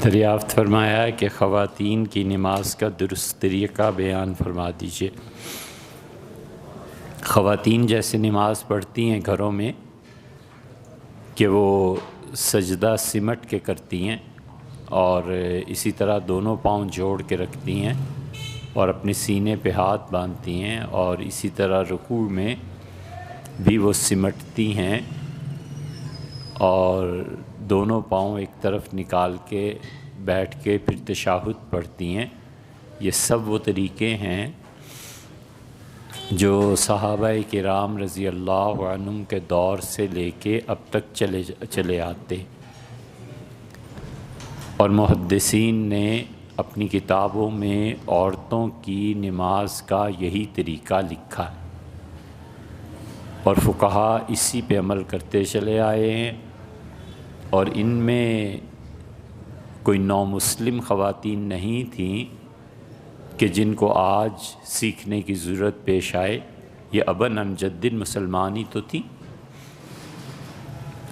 دریافت فرمایا ہے کہ خواتین کی نماز کا درست طریقہ بیان فرما دیجیے۔ خواتین جیسے نماز پڑھتی ہیں گھروں میں کہ وہ سجدہ سمٹ کے کرتی ہیں اور اسی طرح دونوں پاؤں جوڑ کے رکھتی ہیں اور اپنے سینے پہ ہاتھ باندھتی ہیں اور اسی طرح رکوع میں بھی وہ سمٹتی ہیں اور دونوں پاؤں ایک طرف نکال کے بیٹھ کے پھر تشہد پڑھتی ہیں۔ یہ سب وہ طریقے ہیں جو صحابہ کرام رضی اللہ عنہم کے دور سے لے کے اب تک چلے آتے ہیں، اور محدثین نے اپنی کتابوں میں عورتوں کی نماز کا یہی طریقہ لکھا ہے اور فقہا اسی پہ عمل کرتے چلے آئے ہیں، اور ان میں کوئی نو مسلم خواتین نہیں تھیں کہ جن کو آج سیکھنے کی ضرورت پیش آئے۔ یہ اباً عن جد مسلمان ہی تو تھیں۔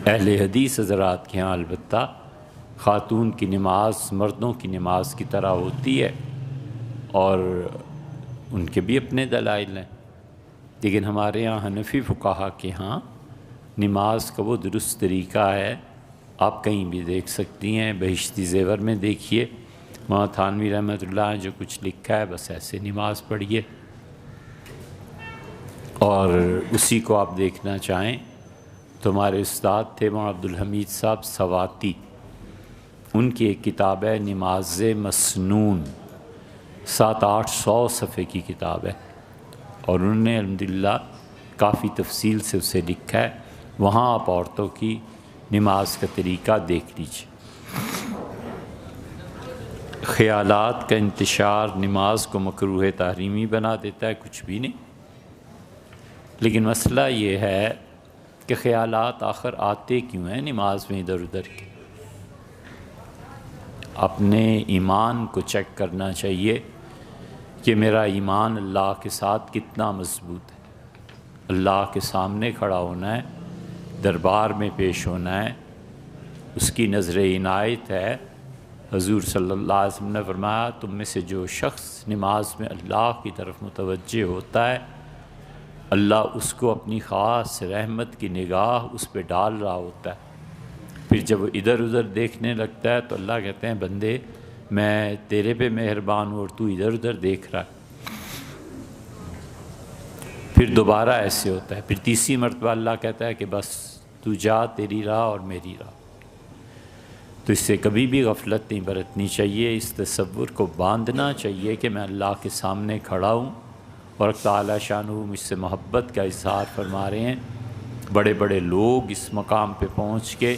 اہل حدیث حضرات کے ہاں البتہ خاتون کی نماز مردوں کی نماز کی طرح ہوتی ہے اور ان کے بھی اپنے دلائل ہیں، لیکن ہمارے یہاں حنفی فقہا کے ہاں نماز کا وہ درست طریقہ ہے۔ آپ کہیں بھی دیکھ سکتی ہیں، بہشتی زیور میں دیکھیے، مولانا تھانوی رحمۃ اللہ نے جو کچھ لکھا ہے بس ایسے نماز پڑھیے، اور اسی کو آپ دیکھنا چاہیں تو ہمارے استاد تھے مولانا عبدالحمید صاحب سواتی، ان کی ایک کتاب ہے نماز مسنون، 700-800 صفحے کی کتاب ہے، اور انہوں نے الحمدللہ کافی تفصیل سے اسے لکھا ہے۔ وہاں آپ عورتوں کی نماز کا طریقہ دیکھ لیجیے۔ خیالات کا انتشار نماز کو مکروہ تحریمی بنا دیتا ہے، کچھ بھی نہیں، لیکن مسئلہ یہ ہے کہ خیالات آخر آتے کیوں ہیں نماز میں ادھر ادھر کے؟ اپنے ایمان کو چیک کرنا چاہیے کہ میرا ایمان اللہ کے ساتھ کتنا مضبوط ہے۔ اللہ کے سامنے کھڑا ہونا ہے، دربار میں پیش ہونا ہے، اس کی نظر عنایت ہے۔ حضور صلی اللہ علیہ وسلم نے فرمایا تم میں سے جو شخص نماز میں اللہ کی طرف متوجہ ہوتا ہے، اللہ اس کو اپنی خاص رحمت کی نگاہ اس پہ ڈال رہا ہوتا ہے۔ پھر جب وہ ادھر ادھر دیکھنے لگتا ہے تو اللہ کہتے ہیں بندے میں تیرے پہ مہربان ہوں اور تو ادھر ادھر دیکھ رہا ہے۔ پھر دوبارہ ایسے ہوتا ہے، پھر تیسری مرتبہ اللہ کہتا ہے کہ بس تو جا، تیری راہ اور میری راہ۔ تو اس سے کبھی بھی غفلت نہیں برتنی چاہیے، اس تصور کو باندھنا چاہیے کہ میں اللہ کے سامنے کھڑا ہوں اور تعالی شانہ مجھ سے محبت کا اظہار فرما رہے ہیں۔ بڑے بڑے لوگ اس مقام پہ پہنچ کے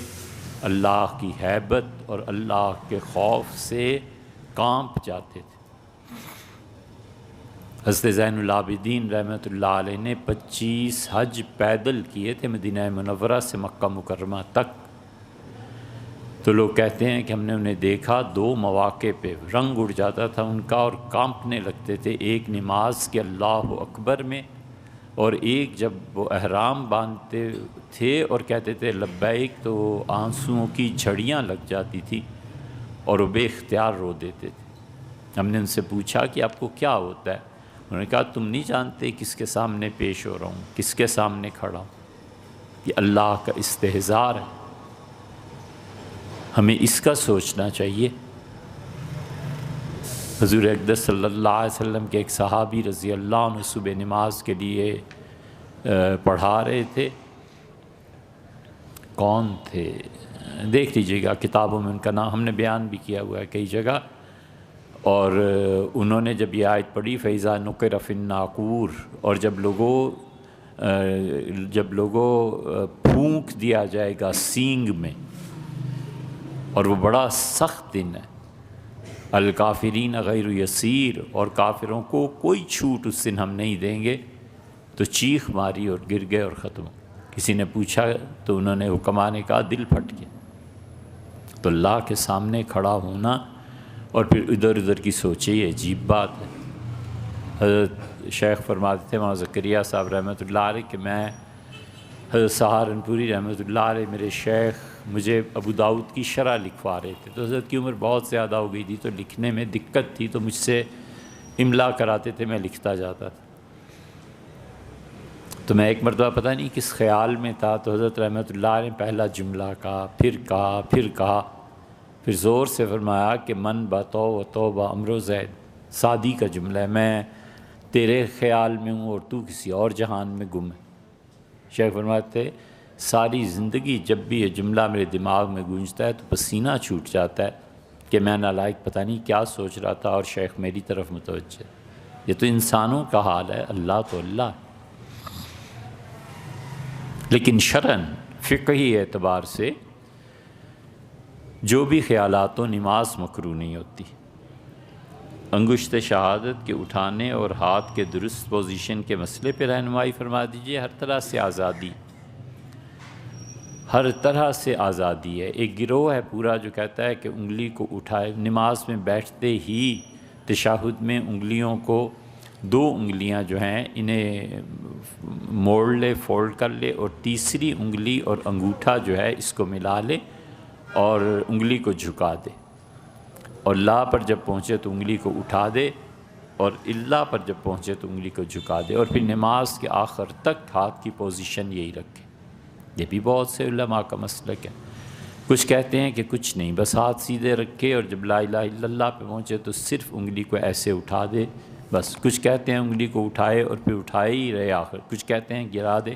اللہ کی ہیبت اور اللہ کے خوف سے کانپ جاتے تھے۔ حضرت زین العابدین رحمۃ اللہ علیہ نے 25 حج پیدل کیے تھے مدینہ منورہ سے مکہ مکرمہ تک۔ تو لوگ کہتے ہیں کہ ہم نے انہیں دیکھا 2 مواقع پہ رنگ اڑ جاتا تھا ان کا اور کانپنے لگتے تھے، ایک نماز کے اللہ اکبر میں، اور ایک جب وہ احرام باندھتے تھے اور کہتے تھے لبیک تو آنسوؤں کی جھڑیاں لگ جاتی تھی اور وہ بے اختیار رو دیتے تھے۔ ہم نے ان سے پوچھا کہ آپ کو کیا ہوتا ہے؟ انہوں نے کہا تم نہیں جانتے کس کے سامنے پیش ہو رہا ہوں، کس کے سامنے کھڑا ہوں، یہ اللہ کا استحضار ہے۔ ہمیں اس کا سوچنا چاہیے۔ حضور اقدس صلی اللہ علیہ وسلم کے ایک صحابی رضی اللہ عنہ صبح نماز کے لیے پڑھا رہے تھے، کون تھے دیکھ لیجیے گا، کتابوں میں ان کا نام ہم نے بیان بھی کیا ہوا ہے کئی جگہ، اور انہوں نے جب یہ آیت پڑھی فَإِذَا نُقِرَ فِي النَّاقُورِ، اور جب لوگوں پھونک دیا جائے گا سینگ میں، اور وہ بڑا سخت دن ہے، الکافرین غیر یسیر، اور کافروں کو کوئی چھوٹ اس دن ہم نہیں دیں گے، تو چیخ ماری اور گر گئے اور ختم۔ کسی نے پوچھا تو انہوں نے حکما نے کہا دل پھٹ گیا۔ تو اللہ کے سامنے کھڑا ہونا اور پھر ادھر ادھر کی سوچے، یہ عجیب بات ہے۔ حضرت شیخ فرماتے تھے مولانا زکریا صاحب رحمۃ اللہ علیہ کہ میں حضرت سہارنپوری رحمۃ اللہ علیہ میرے شیخ مجھے ابو داؤد کی شرح لکھوا رہے تھے، تو حضرت کی عمر بہت زیادہ ہو گئی تھی تو لکھنے میں دقت تھی، تو مجھ سے املا کراتے تھے، میں لکھتا جاتا تھا۔ تو میں ایک مرتبہ پتہ نہیں کس خیال میں تھا، تو حضرت رحمۃ اللہ نے پہلا جملہ کہا، پھر کہا، پھر زور سے فرمایا کہ من بتو و توبہ امر زید، سعدی کا جملہ ہے، میں تیرے خیال میں ہوں اور تو کسی اور جہان میں گم ہے۔ شیخ فرماتے تھے ساری زندگی جب بھی یہ جملہ میرے دماغ میں گونجتا ہے تو پسینہ چھوٹ جاتا ہے کہ میں نالائق پتہ نہیں کیا سوچ رہا تھا اور شیخ میری طرف متوجہ۔ یہ تو انسانوں کا حال ہے، اللہ تو اللہ ہے۔ لیکن شرعاً فقہی اعتبار سے جو بھی خیالات و نماز مکروہ نہیں ہوتی۔ انگشت شہادت کے اٹھانے اور ہاتھ کے درست پوزیشن کے مسئلے پہ رہنمائی فرما دیجیے۔ ہر طرح سے آزادی، ہر طرح سے آزادی ہے۔ ایک گروہ ہے پورا جو کہتا ہے کہ انگلی کو اٹھائے، نماز میں بیٹھتے ہی تشہد میں انگلیوں کو، دو انگلیاں جو ہیں انہیں موڑ لے، فولڈ کر لے، اور تیسری انگلی اور انگوٹھا جو ہے اس کو ملا لے اور انگلی کو جھکا دے، اور لا پر جب پہنچے تو انگلی کو اٹھا دے، اور اللہ پر جب پہنچے تو انگلی کو جھکا دے، اور پھر نماز کے آخر تک ہاتھ کی پوزیشن یہی رکھے۔ یہ بھی بہت سے علماء کا مسلک ہے۔ کچھ کہتے ہیں کہ کچھ نہیں، بس ہاتھ سیدھے رکھے اور جب لا الہ الا اللہ پہ پہنچے تو صرف انگلی کو ایسے اٹھا دے بس۔ کچھ کہتے ہیں انگلی کو اٹھائے اور پھر اٹھائے ہی رہے آخر، کچھ کہتے ہیں گرا دے۔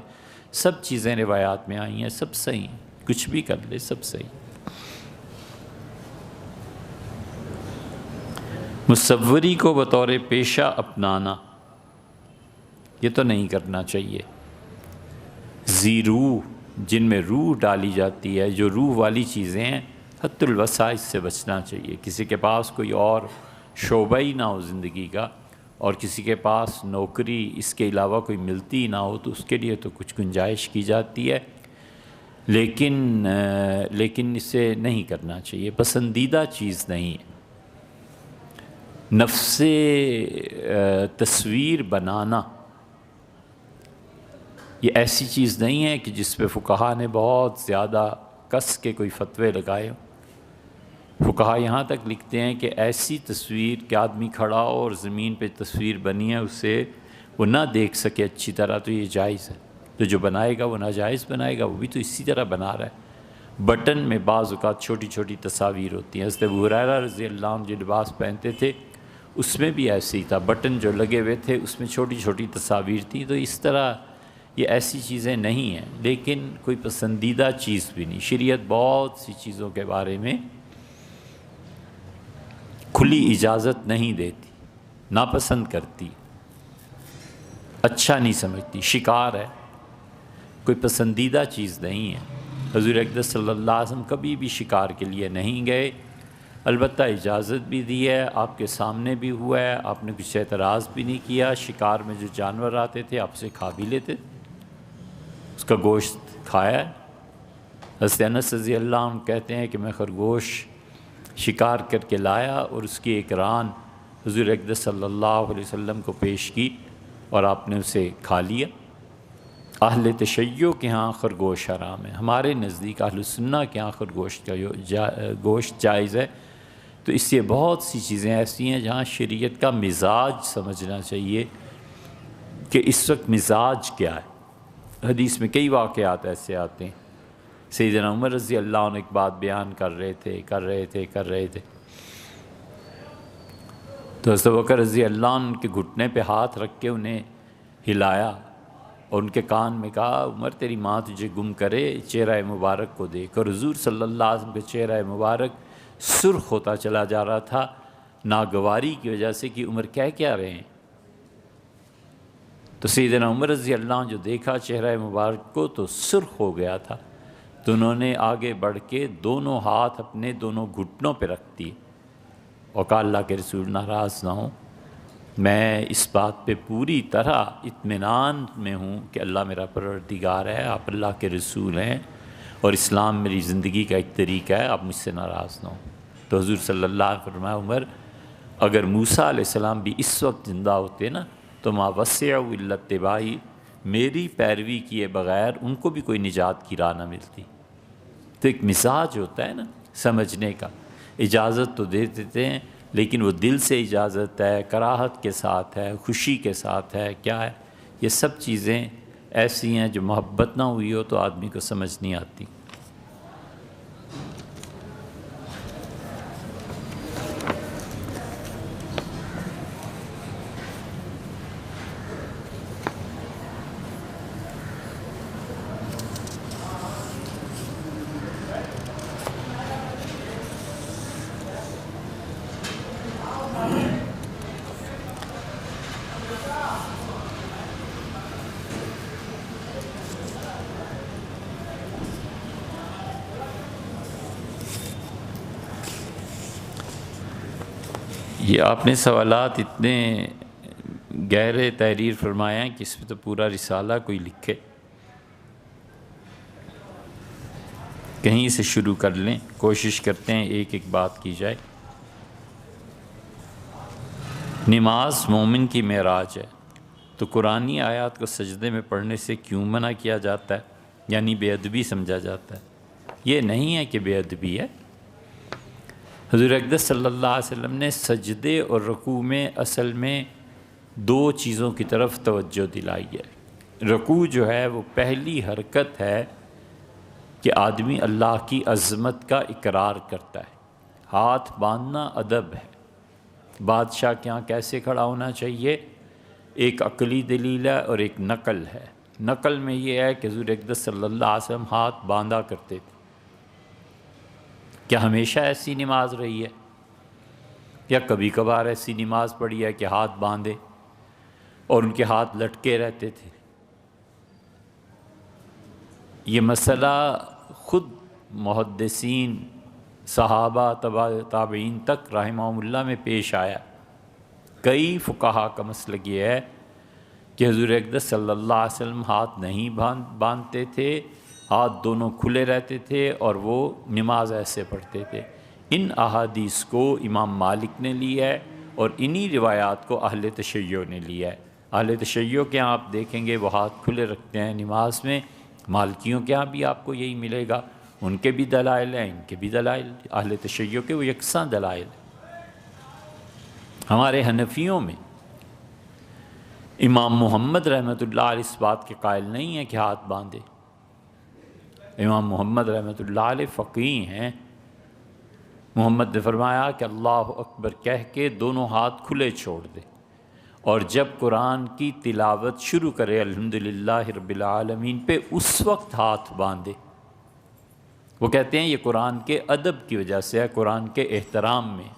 سب چیزیں روایات میں آئی ہیں، سب صحیح ہیں، کچھ بھی کر لے سب صحیح۔ مصوری کو بطور پیشہ اپنانا یہ تو نہیں کرنا چاہیے۔ ذی روح، جن میں روح ڈالی جاتی ہے، جو روح والی چیزیں ہیں، حت الوسع اس سے بچنا چاہیے۔ کسی کے پاس کوئی اور شعبہ ہی نہ ہو زندگی کا، اور کسی کے پاس نوکری اس کے علاوہ کوئی ملتی نہ ہو، تو اس کے لیے تو کچھ گنجائش کی جاتی ہے، لیکن اسے نہیں کرنا چاہیے، پسندیدہ چیز نہیں ہے۔ نفس تصویر بنانا یہ ایسی چیز نہیں ہے کہ جس پہ فقہا نے بہت زیادہ کس کے کوئی فتوے لگائے ہوں۔ فقہا یہاں تک لکھتے ہیں کہ ایسی تصویر کہ آدمی کھڑا ہو اور زمین پہ تصویر بنی ہے اسے وہ نہ دیکھ سکے اچھی طرح، تو یہ جائز ہے۔ تو جو بنائے گا وہ ناجائز بنائے گا، وہ بھی تو اسی طرح بنا رہا ہے۔ بٹن میں بعض اوقات چھوٹی چھوٹی تصاویر ہوتی ہیں۔ حضرت ابو ہریرہ رضی اللہ عنہ جو لباس پہنتے تھے اس میں بھی ایسے ہی تھا، بٹن جو لگے ہوئے تھے اس میں چھوٹی چھوٹی تصاویر تھیں۔ تو اس طرح یہ ایسی چیزیں نہیں ہیں، لیکن کوئی پسندیدہ چیز بھی نہیں۔ شریعت بہت سی چیزوں کے بارے میں کھلی اجازت نہیں دیتی، ناپسند کرتی، اچھا نہیں سمجھتی۔ شکار ہے، کوئی پسندیدہ چیز نہیں ہے۔ حضور اقدس صلی اللہ علیہ وسلم کبھی بھی شکار کے لیے نہیں گئے، البتہ اجازت بھی دی ہے، آپ کے سامنے بھی ہوا ہے، آپ نے کچھ اعتراض بھی نہیں کیا۔ شکار میں جو جانور آتے تھے آپ سے کھا بھی لیتے، اس کا گوشت کھایا ہے۔ حضرت انس رضی اللہ عنہ کہتے ہیں کہ میں خرگوش شکار کر کے لایا اور اس کی ایک ران حضور اقدس صلی اللہ علیہ وسلم کو پیش کی اور آپ نے اسے کھا لیا۔ اہل تشیع کے ہاں خرگوش حرام ہے، ہمارے نزدیک اہل سنہ کے ہاں خرگوش کا گوشت جائز ہے۔ تو اس سے بہت سی چیزیں ایسی ہیں جہاں شریعت کا مزاج سمجھنا چاہیے کہ اس وقت مزاج کیا ہے۔ حدیث میں کئی واقعات ایسے آتے ہیں۔ سیدنا عمر رضی اللہ عنہ ایک بات بیان کر رہے تھے تو حضرت بکر رضی اللہ عنہ کے گھٹنے پہ ہاتھ رکھ کے انہیں ہلایا اور ان کے کان میں کہا عمر تیری ماں تجھے گم کرے، چہرہ مبارک کو دیکھ۔ اور حضور صلی اللہ علیہ وسلم کے چہرہ مبارک سرخ ہوتا چلا جا رہا تھا ناگواری کی وجہ سے کہ عمر کہہ کیا رہے ہیں۔ تو سیدنا عمر رضی اللہ عنہ جو دیکھا چہرہ مبارک کو تو سرخ ہو گیا تھا، تو انہوں نے آگے بڑھ کے دونوں ہاتھ اپنے دونوں گھٹنوں پہ رکھ دیے اور کہا اللہ کے رسول ناراض نہ ہوں، میں اس بات پہ پوری طرح اطمینان میں ہوں کہ اللہ میرا پروردگار ہے، آپ اللہ کے رسول ہیں اور اسلام میری زندگی کا ایک طریقہ ہے، آپ مجھ سے ناراض نہ ہوں۔ تو حضور صلی اللہ علیہ وسلم فرمایا عمر اگر موسیٰ علیہ السلام بھی اس وقت زندہ ہوتے نا تو ما وسعوا الا اتباعی، میری پیروی کیے بغیر ان کو بھی کوئی نجات کی راہ نہ ملتی۔ تو ایک مزاج ہوتا ہے نا سمجھنے کا، اجازت تو دے دیتے ہیں لیکن وہ دل سے اجازت ہے، کراہت کے ساتھ ہے، خوشی کے ساتھ ہے، کیا ہے، یہ سب چیزیں ایسی ہیں جو محبت نہ ہوئی ہو تو آدمی کو سمجھ نہیں آتی۔ یہ آپ نے سوالات اتنے گہرے تحریر فرمایا ہیں کہ اس پہ تو پورا رسالہ کوئی لکھے۔ کہیں سے شروع کر لیں، کوشش کرتے ہیں ایک ایک بات کی جائے۔ نماز مومن کی معراج ہے، تو قرآنی آیات کو سجدے میں پڑھنے سے کیوں منع کیا جاتا ہے، یعنی بے ادبی سمجھا جاتا ہے؟ یہ نہیں ہے کہ بے ادبی ہے۔ حضور اقدس صلی اللہ علیہ وسلم نے سجدے اور رکوع میں اصل میں دو چیزوں کی طرف توجہ دلائی ہے۔ رکوع جو ہے وہ پہلی حرکت ہے کہ آدمی اللہ کی عظمت کا اقرار کرتا ہے۔ ہاتھ باندھنا ادب ہے۔ بادشاہ کے ہاں کیسے کھڑا ہونا چاہیے؟ ایک عقلی دلیل ہے اور ایک نقل ہے۔ نقل میں یہ ہے کہ حضور اقدس صلی اللہ علیہ وسلم ہاتھ باندھا کرتے تھے۔ کیا ہمیشہ ایسی نماز رہی ہے یا کبھی کبھار ایسی نماز پڑھی ہے کہ ہاتھ باندھے اور ان کے ہاتھ لٹکے رہتے تھے؟ یہ مسئلہ خود محدثین، صحابہ، تابعین تک رحمہم اللہ میں پیش آیا۔ کئی فقہا کا مسلک یہ ہے کہ حضور اقدس صلی اللہ علیہ وسلم ہاتھ نہیں باندھتے تھے، ہاتھ دونوں کھلے رہتے تھے اور وہ نماز ایسے پڑھتے تھے۔ ان احادیث کو امام مالک نے لیا ہے اور انہی روایات کو اہل تشیع نے لیا ہے۔ اہل تشیع کے ہاں آپ دیکھیں گے وہ ہاتھ کھلے رکھتے ہیں نماز میں، مالکیوں کے ہاں بھی آپ کو یہی ملے گا، ان کے بھی دلائل ہیں، ان کے بھی دلائل، اہل تشیع کے وہ یکساں دلائل ہیں۔ ہمارے حنفیوں میں امام محمد رحمۃ اللہ علیہ اس بات کے قائل نہیں ہے کہ ہاتھ باندھے۔ امام محمد رحمۃ اللہ علیہ فقیہ ہیں۔ محمد نے فرمایا کہ اللہ اکبر کہہ کے دونوں ہاتھ کھلے چھوڑ دے، اور جب قرآن کی تلاوت شروع کرے الحمدللہ رب العالمین پہ، اس وقت ہاتھ باندھے۔ وہ کہتے ہیں یہ قرآن کے ادب کی وجہ سے ہے، قرآن کے احترام میں۔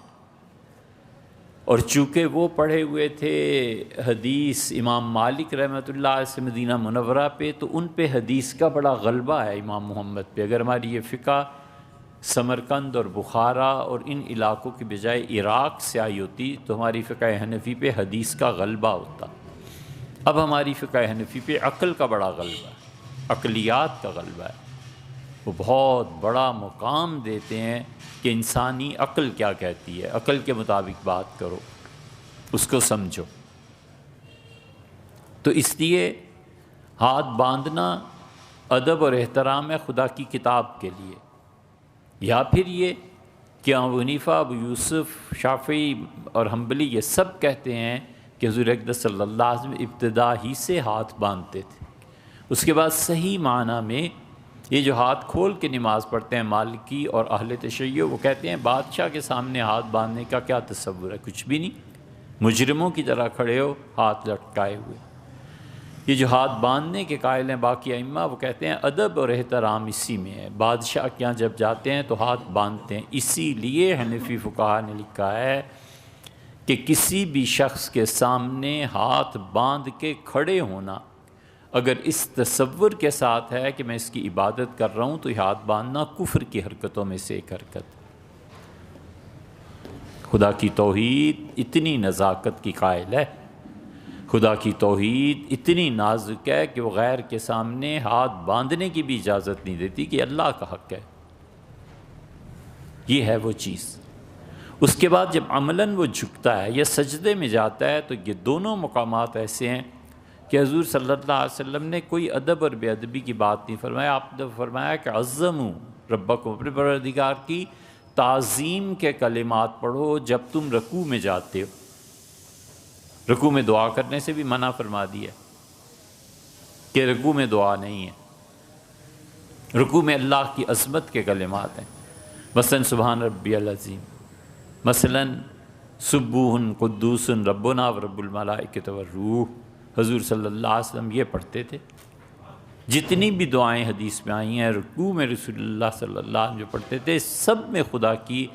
اور چونکہ وہ پڑھے ہوئے تھے حدیث امام مالک رحمۃ اللہ علیہ سے مدینہ منورہ پہ، تو ان پہ حدیث کا بڑا غلبہ ہے امام محمد پہ۔ اگر ہماری یہ فقہ سمرقند اور بخارا اور ان علاقوں کی بجائے عراق سے آئی ہوتی تو ہماری فقہ حنفی پہ حدیث کا غلبہ ہوتا۔ اب ہماری فقہ حنفی پہ عقل کا بڑا غلبہ ہے، عقلیات کا غلبہ ہے۔ وہ بہت بڑا مقام دیتے ہیں کہ انسانی عقل کیا کہتی ہے، عقل کے مطابق بات کرو، اس کو سمجھو۔ تو اس لیے ہاتھ باندھنا ادب اور احترام ہے خدا کی کتاب کے لیے۔ یا پھر یہ کہ ابو حنیفہ، ابو یوسف، شافعی اور حنبلی یہ سب کہتے ہیں کہ حضور اقدس صلی اللہ علیہ وسلم ابتدا ہی سے ہاتھ باندھتے تھے۔ اس کے بعد صحیح معنی میں یہ جو ہاتھ کھول کے نماز پڑھتے ہیں مالکی اور اہل تشیع، وہ کہتے ہیں بادشاہ کے سامنے ہاتھ باندھنے کا کیا تصور ہے؟ کچھ بھی نہیں، مجرموں کی طرح کھڑے ہو ہاتھ لٹکائے ہوئے۔ یہ جو ہاتھ باندھنے کے قائل ہیں باقی ائمہ، وہ کہتے ہیں ادب اور احترام اسی میں ہے۔ بادشاہ کے یہاں جب جاتے ہیں تو ہاتھ باندھتے ہیں۔ اسی لیے حنفی فقہا نے لکھا ہے کہ کسی بھی شخص کے سامنے ہاتھ باندھ کے کھڑے ہونا اگر اس تصور کے ساتھ ہے کہ میں اس کی عبادت کر رہا ہوں تو یہ ہاتھ باندھنا کفر کی حرکتوں میں سے ایک حرکت۔ خدا کی توحید اتنی نزاکت کی قائل ہے، خدا کی توحید اتنی نازک ہے کہ وہ غیر کے سامنے ہاتھ باندھنے کی بھی اجازت نہیں دیتی کہ اللہ کا حق ہے۔ یہ ہے وہ چیز۔ اس کے بعد جب عملاً وہ جھکتا ہے یا سجدے میں جاتا ہے تو یہ دونوں مقامات ایسے ہیں کہ حضور صلی اللہ علیہ وسلم نے کوئی ادب اور بے ادبی کی بات نہیں فرمایا۔ آپ نے فرمایا کہ عظموا ربکم، اپنے پروردگار کی تعظیم کے کلمات پڑھو جب تم رکوع میں جاتے ہو۔ رکوع میں دعا کرنے سے بھی منع فرما دیا کہ رکوع میں دعا نہیں ہے، رکوع میں اللہ کی عظمت کے کلمات ہیں، مثلا سبحان ربی العظیم، مثلا سبوح قدوس ربنا ورب الملائکۃ والروح، حضور صلی اللہ علیہ وسلم یہ پڑھتے تھے۔ جتنی بھی دعائیں حدیث میں آئی ہیں رکوع میں رسول اللہ صلی اللہ علیہ وسلم جو پڑھتے تھے، سب میں خدا کی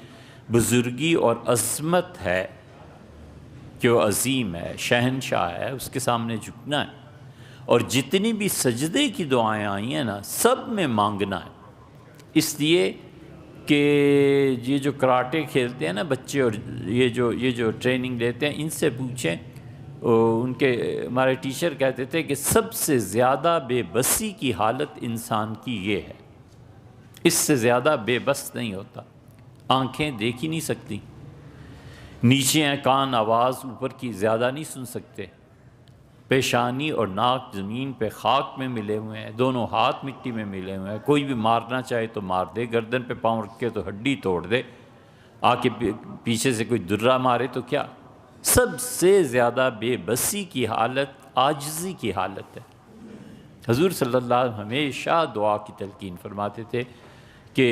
بزرگی اور عظمت ہے کہ وہ عظیم ہے، شہنشاہ ہے، اس کے سامنے جھکنا ہے۔ اور جتنی بھی سجدے کی دعائیں آئی ہیں نا، سب میں مانگنا ہے۔ اس لیے کہ یہ جو کراٹے کھیلتے ہیں نا بچے، اور یہ جو ٹریننگ لیتے ہیں، ان سے پوچھیں، ان کے ہمارے ٹیچر کہتے تھے کہ سب سے زیادہ بے بسی کی حالت انسان کی یہ ہے، اس سے زیادہ بے بس نہیں ہوتا۔ آنکھیں دیکھ ہی نہیں سکتی، نیچے ہیں کان، آواز اوپر کی زیادہ نہیں سن سکتے، پیشانی اور ناک زمین پہ خاک میں ملے ہوئے ہیں، دونوں ہاتھ مٹی میں ملے ہوئے ہیں، کوئی بھی مارنا چاہے تو مار دے، گردن پہ پاؤں رکھ کے تو ہڈی توڑ دے، آ کے پیچھے سے کوئی درہ مارے تو کیا۔ سب سے زیادہ بے بسی کی حالت عاجزی کی حالت ہے۔ حضور صلی اللہ علیہ وسلم ہمیشہ دعا کی تلقین فرماتے تھے کہ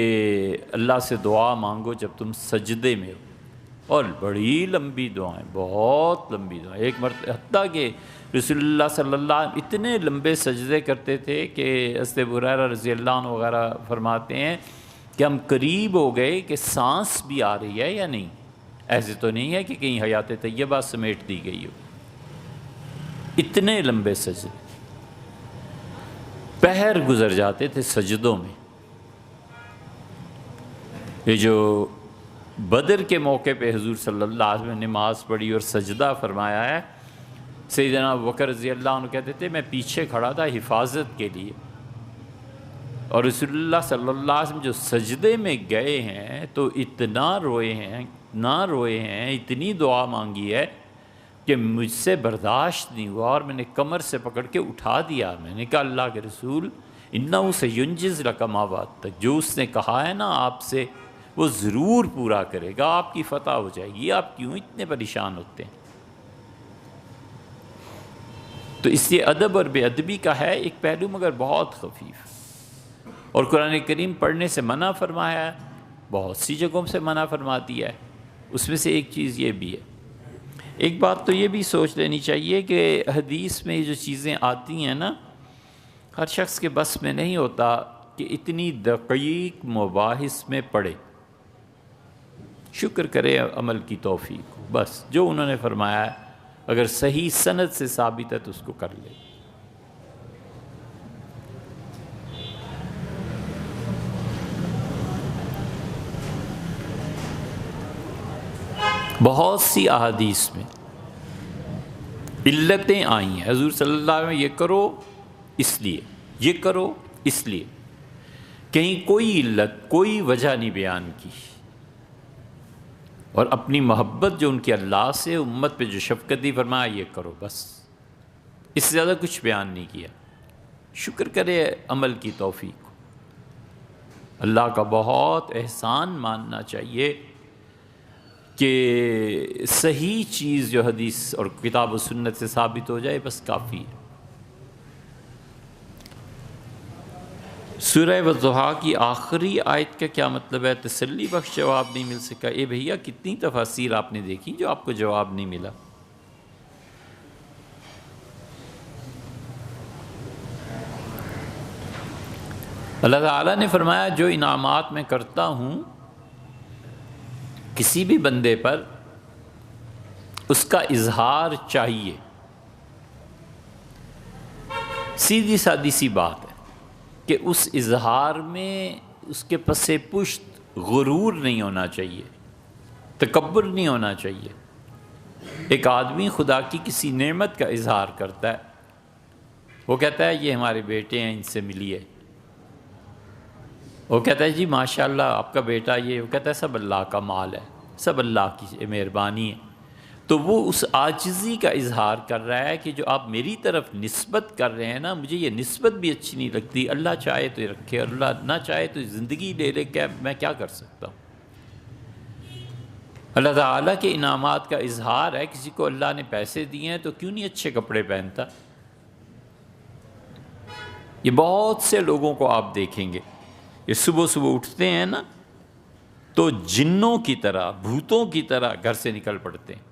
اللہ سے دعا مانگو جب تم سجدے میں ہو، اور بڑی لمبی دعائیں، بہت لمبی دعائیں۔ ایک مرتبہ حتیٰ کہ رسول اللہ صلی اللہ علیہ وسلم اتنے لمبے سجدے کرتے تھے کہ حضرت ابو ہریرہ رضی اللہ عنہ وغیرہ فرماتے ہیں کہ ہم قریب ہو گئے کہ سانس بھی آ رہی ہے یا نہیں، ایسے تو نہیں ہے کہ کہیں حیات طیبہ سمیٹ دی گئی ہو، اتنے لمبے سجدے، پہر گزر جاتے تھے سجدوں میں۔ یہ جو بدر کے موقع پہ حضور صلی اللہ علیہ وسلم نے نماز پڑھی اور سجدہ فرمایا ہے، سیدنا ابوبکر رضی اللہ عنہ کہتے تھے میں پیچھے کھڑا تھا حفاظت کے لیے، اور رسول اللہ صلی اللہ علیہ وسلم جو سجدے میں گئے ہیں تو اتنا روئے ہیں، اتنی دعا مانگی ہے کہ مجھ سے برداشت نہیں ہوا، اور میں نے کمر سے پکڑ کے اٹھا دیا۔ میں نے کہا اللہ کے رسول انہو سینجز لک ما وعدتک، جو اس نے کہا ہے نا آپ سے وہ ضرور پورا کرے گا، آپ کی فتح ہو جائے گی، آپ کیوں اتنے پریشان ہوتے ہیں؟ تو اس لیے ادب اور بے ادبی کا ہے ایک پہلو، مگر بہت خفیف، اور قرآن کریم پڑھنے سے منع فرمایا ہے، بہت سی جگہوں سے منع فرما دیا ہے، اس میں سے ایک چیز یہ بھی ہے۔ ایک بات تو یہ بھی سوچ لینی چاہیے کہ حدیث میں یہ جو چیزیں آتی ہیں نا، ہر شخص کے بس میں نہیں ہوتا کہ اتنی دقیق مباحث میں پڑھے۔ شکر کرے عمل کی توفیق، بس جو انہوں نے فرمایا ہے اگر صحیح سند سے ثابت ہے تو اس کو کر لے۔ بہت سی احادیث میں علتیں آئی ہیں، حضور صلی اللہ علیہ وسلم یہ کرو اس لیے، یہ کرو اس لیے، کہیں کوئی علت، کوئی وجہ نہیں بیان کی، اور اپنی محبت جو ان کی اللہ سے، امت پہ جو شفقت دی، فرمایا یہ کرو، بس اس سے زیادہ کچھ بیان نہیں کیا۔ شکر کرے عمل کی توفیق، اللہ کا بہت احسان ماننا چاہیے کہ صحیح چیز جو حدیث اور کتاب و سنت سے ثابت ہو جائے بس کافی ہے۔ سورہ والضحیٰ کی آخری آیت کا کیا مطلب ہے؟ تسلی بخش جواب نہیں مل سکا۔ اے بھیا کتنی تفاسیر آپ نے دیکھی جو آپ کو جواب نہیں ملا؟ اللہ تعالیٰ نے فرمایا جو انعامات میں کرتا ہوں کسی بھی بندے پر اس کا اظہار چاہیے۔ سیدھی سادی سی بات ہے کہ اس اظہار میں اس کے پس پشت غرور نہیں ہونا چاہیے، تکبر نہیں ہونا چاہیے۔ ایک آدمی خدا کی کسی نعمت کا اظہار کرتا ہے، وہ کہتا ہے یہ ہمارے بیٹے ہیں، ان سے ملیے، وہ کہتا ہے جی ماشاءاللہ آپ کا بیٹا یہ، وہ کہتا ہے سب اللہ کا مال ہے، سب اللہ کی مہربانی ہے۔ تو وہ اس عاجزی کا اظہار کر رہا ہے کہ جو آپ میری طرف نسبت کر رہے ہیں نا، مجھے یہ نسبت بھی اچھی نہیں لگتی، اللہ چاہے تو یہ رکھے اور اللہ نہ چاہے تو زندگی لے لے، میں کیا کر سکتا ہوں۔ اللہ تعالیٰ کے انعامات کا اظہار ہے، کسی کو اللہ نے پیسے دیے ہیں تو کیوں نہیں اچھے کپڑے پہنتا۔ یہ بہت سے لوگوں کو آپ دیکھیں گے، یہ صبح صبح اٹھتے ہیں نا تو جنوں کی طرح، بھوتوں کی طرح گھر سے نکل پڑتے ہیں۔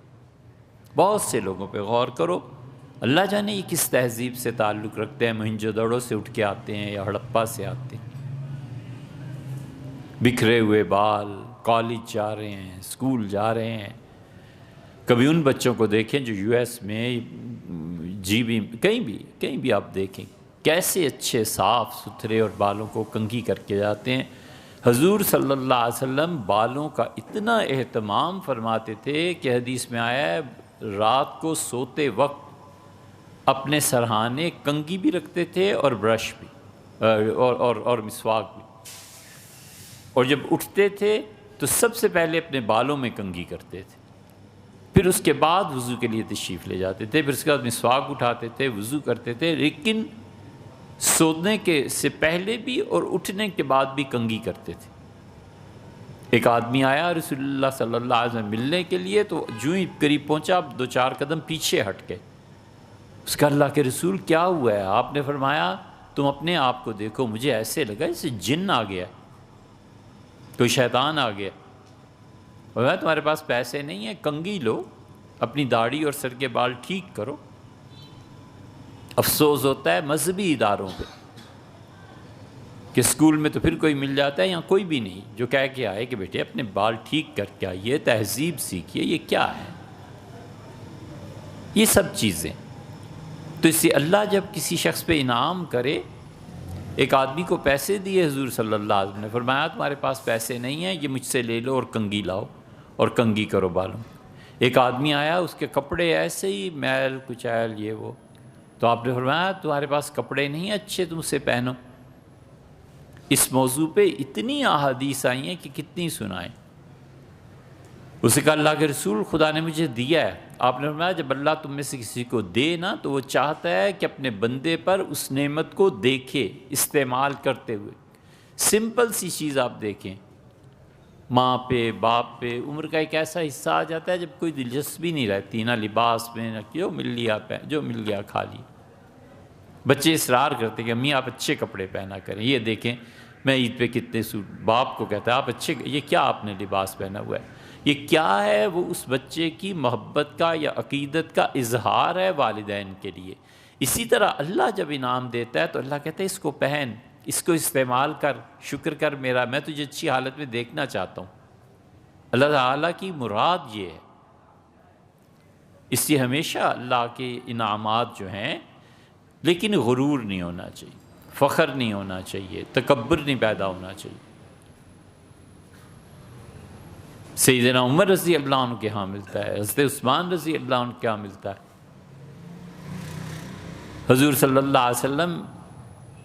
بہت سے لوگوں پہ غور کرو، اللہ جانے یہ کس تہذیب سے تعلق رکھتے ہیں، موہنجو دڑو سے اٹھ کے آتے ہیں یا ہڑپا سے آتے ہیں، بکھرے ہوئے بال، کالج جا رہے ہیں، اسکول جا رہے ہیں۔ کبھی ان بچوں کو دیکھیں جو یو ایس میں کہیں بھی آپ دیکھیں کیسے اچھے صاف ستھرے اور بالوں کو کنگھی کر کے جاتے ہیں۔ حضور صلی اللہ علیہ وسلم بالوں کا اتنا اہتمام فرماتے تھے کہ حدیث میں آیا ہے رات کو سوتے وقت اپنے سرہانے کنگھی بھی رکھتے تھے اور برش بھی اور مسواک بھی، اور جب اٹھتے تھے تو سب سے پہلے اپنے بالوں میں کنگھی کرتے تھے، پھر اس کے بعد وضو کے لیے تشریف لے جاتے تھے، پھر اس کے بعد مسواک اٹھاتے تھے، وضو کرتے تھے، لیکن سونے کے سے پہلے بھی اور اٹھنے کے بعد بھی کنگھی کرتے تھے۔ ایک آدمی آیا رسول اللہ صلی اللہ علیہ وسلم ملنے کے لیے، تو جو ہی قریب پہنچا 2-4 قدم پیچھے ہٹ کے، اس کا اللہ کے رسول کیا ہوا ہے؟ آپ نے فرمایا تم اپنے آپ کو دیکھو، مجھے ایسے لگا جیسے جن آ گیا، کوئی شیطان آ گیا۔ اور تمہارے پاس پیسے نہیں ہیں، کنگھی لو، اپنی داڑھی اور سر کے بال ٹھیک کرو۔ افسوس ہوتا ہے مذہبی اداروں پہ کہ اسکول میں تو پھر کوئی مل جاتا ہے، یہاں کوئی بھی نہیں جو کہہ کے آئے کہ بیٹے اپنے بال ٹھیک کر کے آئیے، تہذیب سیکھیے۔ یہ کیا ہے؟ یہ سب چیزیں تو اس سے اللہ جب کسی شخص پہ انعام کرے، ایک آدمی کو پیسے دیے حضور صلی اللہ علیہ وسلم نے فرمایا تمہارے پاس پیسے نہیں ہیں، یہ مجھ سے لے لو اور کنگھی لاؤ اور کنگھی کرو بالوں۔ ایک آدمی آیا، اس کے کپڑے ایسے ہی میل کچیل یہ وہ، تو آپ نے فرمایا تمہارے پاس کپڑے نہیں ہیں اچھے، تم اسے پہنو۔ اس موضوع پہ اتنی احادیث آئی ہیں کہ کتنی سنائیں۔ اسے کہا اللہ کے رسول خدا نے مجھے دیا ہے۔ آپ نے فرمایا جب اللہ تم میں سے کسی کو دے نا تو وہ چاہتا ہے کہ اپنے بندے پر اس نعمت کو دیکھے استعمال کرتے ہوئے۔ سمپل سی چیز آپ دیکھیں، ماں پہ باپ پہ عمر کا ایک ایسا حصہ آ جاتا ہے جب کوئی دلچسپی نہیں رہتی، نہ لباس میں، نہ جو مل لیا کھا لی۔ بچے اصرار کرتے کہ امی آپ اچھے کپڑے پہنا کریں، یہ دیکھیں میں عید پہ کتنے سوٹ، باپ کو کہتا ہے آپ اچھے، یہ کیا آپ نے لباس پہنا ہوا ہے؟ یہ کیا ہے؟ وہ اس بچے کی محبت کا یا عقیدت کا اظہار ہے والدین کے لیے۔ اسی طرح اللہ جب انعام دیتا ہے تو اللہ کہتا ہے اس کو پہن، اس کو استعمال کر، شکر کر میرا، میں تجھے اچھی حالت میں دیکھنا چاہتا ہوں۔ اللہ تعالیٰ کی مراد یہ ہے۔ اس لیے ہمیشہ اللہ کے انعامات جو ہیں، لیکن غرور نہیں ہونا چاہیے، فخر نہیں ہونا چاہیے، تکبر نہیں پیدا ہونا چاہیے۔ سیدنا عمر رضی اللہ عنہ کے ہاں ملتا ہے، حضرت عثمان رضی اللہ عنہ کے ہاں ملتا ہے۔ حضور صلی اللہ علیہ وسلم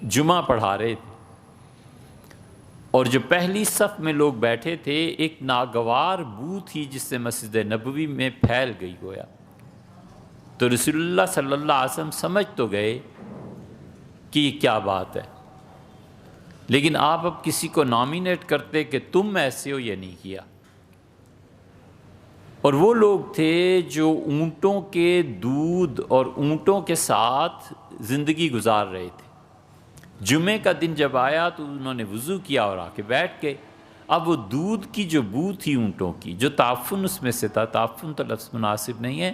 جمعہ پڑھا رہے تھے اور جو پہلی صف میں لوگ بیٹھے تھے، ایک ناگوار بو تھی جس سے مسجد نبوی میں پھیل گئی گویا۔ تو رسول اللہ صلی اللہ علیہ وسلم سمجھ تو گئے کہ یہ کیا بات ہے، لیکن آپ اب کسی کو نامینیٹ کرتے کہ تم ایسے ہو، یہ نہیں کیا۔ اور وہ لوگ تھے جو اونٹوں کے دودھ اور اونٹوں کے ساتھ زندگی گزار رہے تھے۔ جمعے کا دن جب آیا تو انہوں نے وضو کیا اور آ کے بیٹھ گئے۔ اب وہ دودھ کی جو بو تھی اونٹوں کی، جو تعفن اس میں سے تھا، تعفن تو لفظ مناسب نہیں ہے،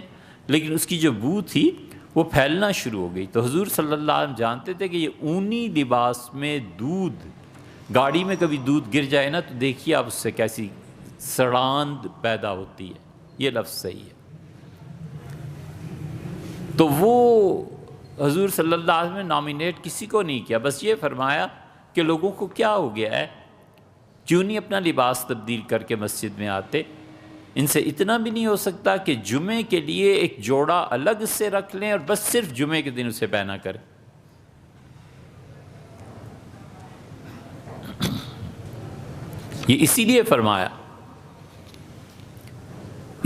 لیکن اس کی جو بو تھی وہ پھیلنا شروع ہو گئی۔ تو حضور صلی اللہ علیہ وسلم جانتے تھے کہ یہ اونی لباس میں دودھ، گاڑی میں کبھی دودھ گر جائے نا تو دیکھیے آپ اس سے کیسی سڑاند پیدا ہوتی ہے، یہ لفظ صحیح ہے۔ تو وہ حضور صلی اللہ علیہ وسلم نے نامینیٹ کسی کو نہیں کیا، بس یہ فرمایا کہ لوگوں کو کیا ہو گیا ہے، کیوں نہیں اپنا لباس تبدیل کر کے مسجد میں آتے؟ ان سے اتنا بھی نہیں ہو سکتا کہ جمعے کے لیے ایک جوڑا الگ سے رکھ لیں اور بس صرف جمعے کے دن اسے پہنا کریں۔ یہ اسی لیے فرمایا،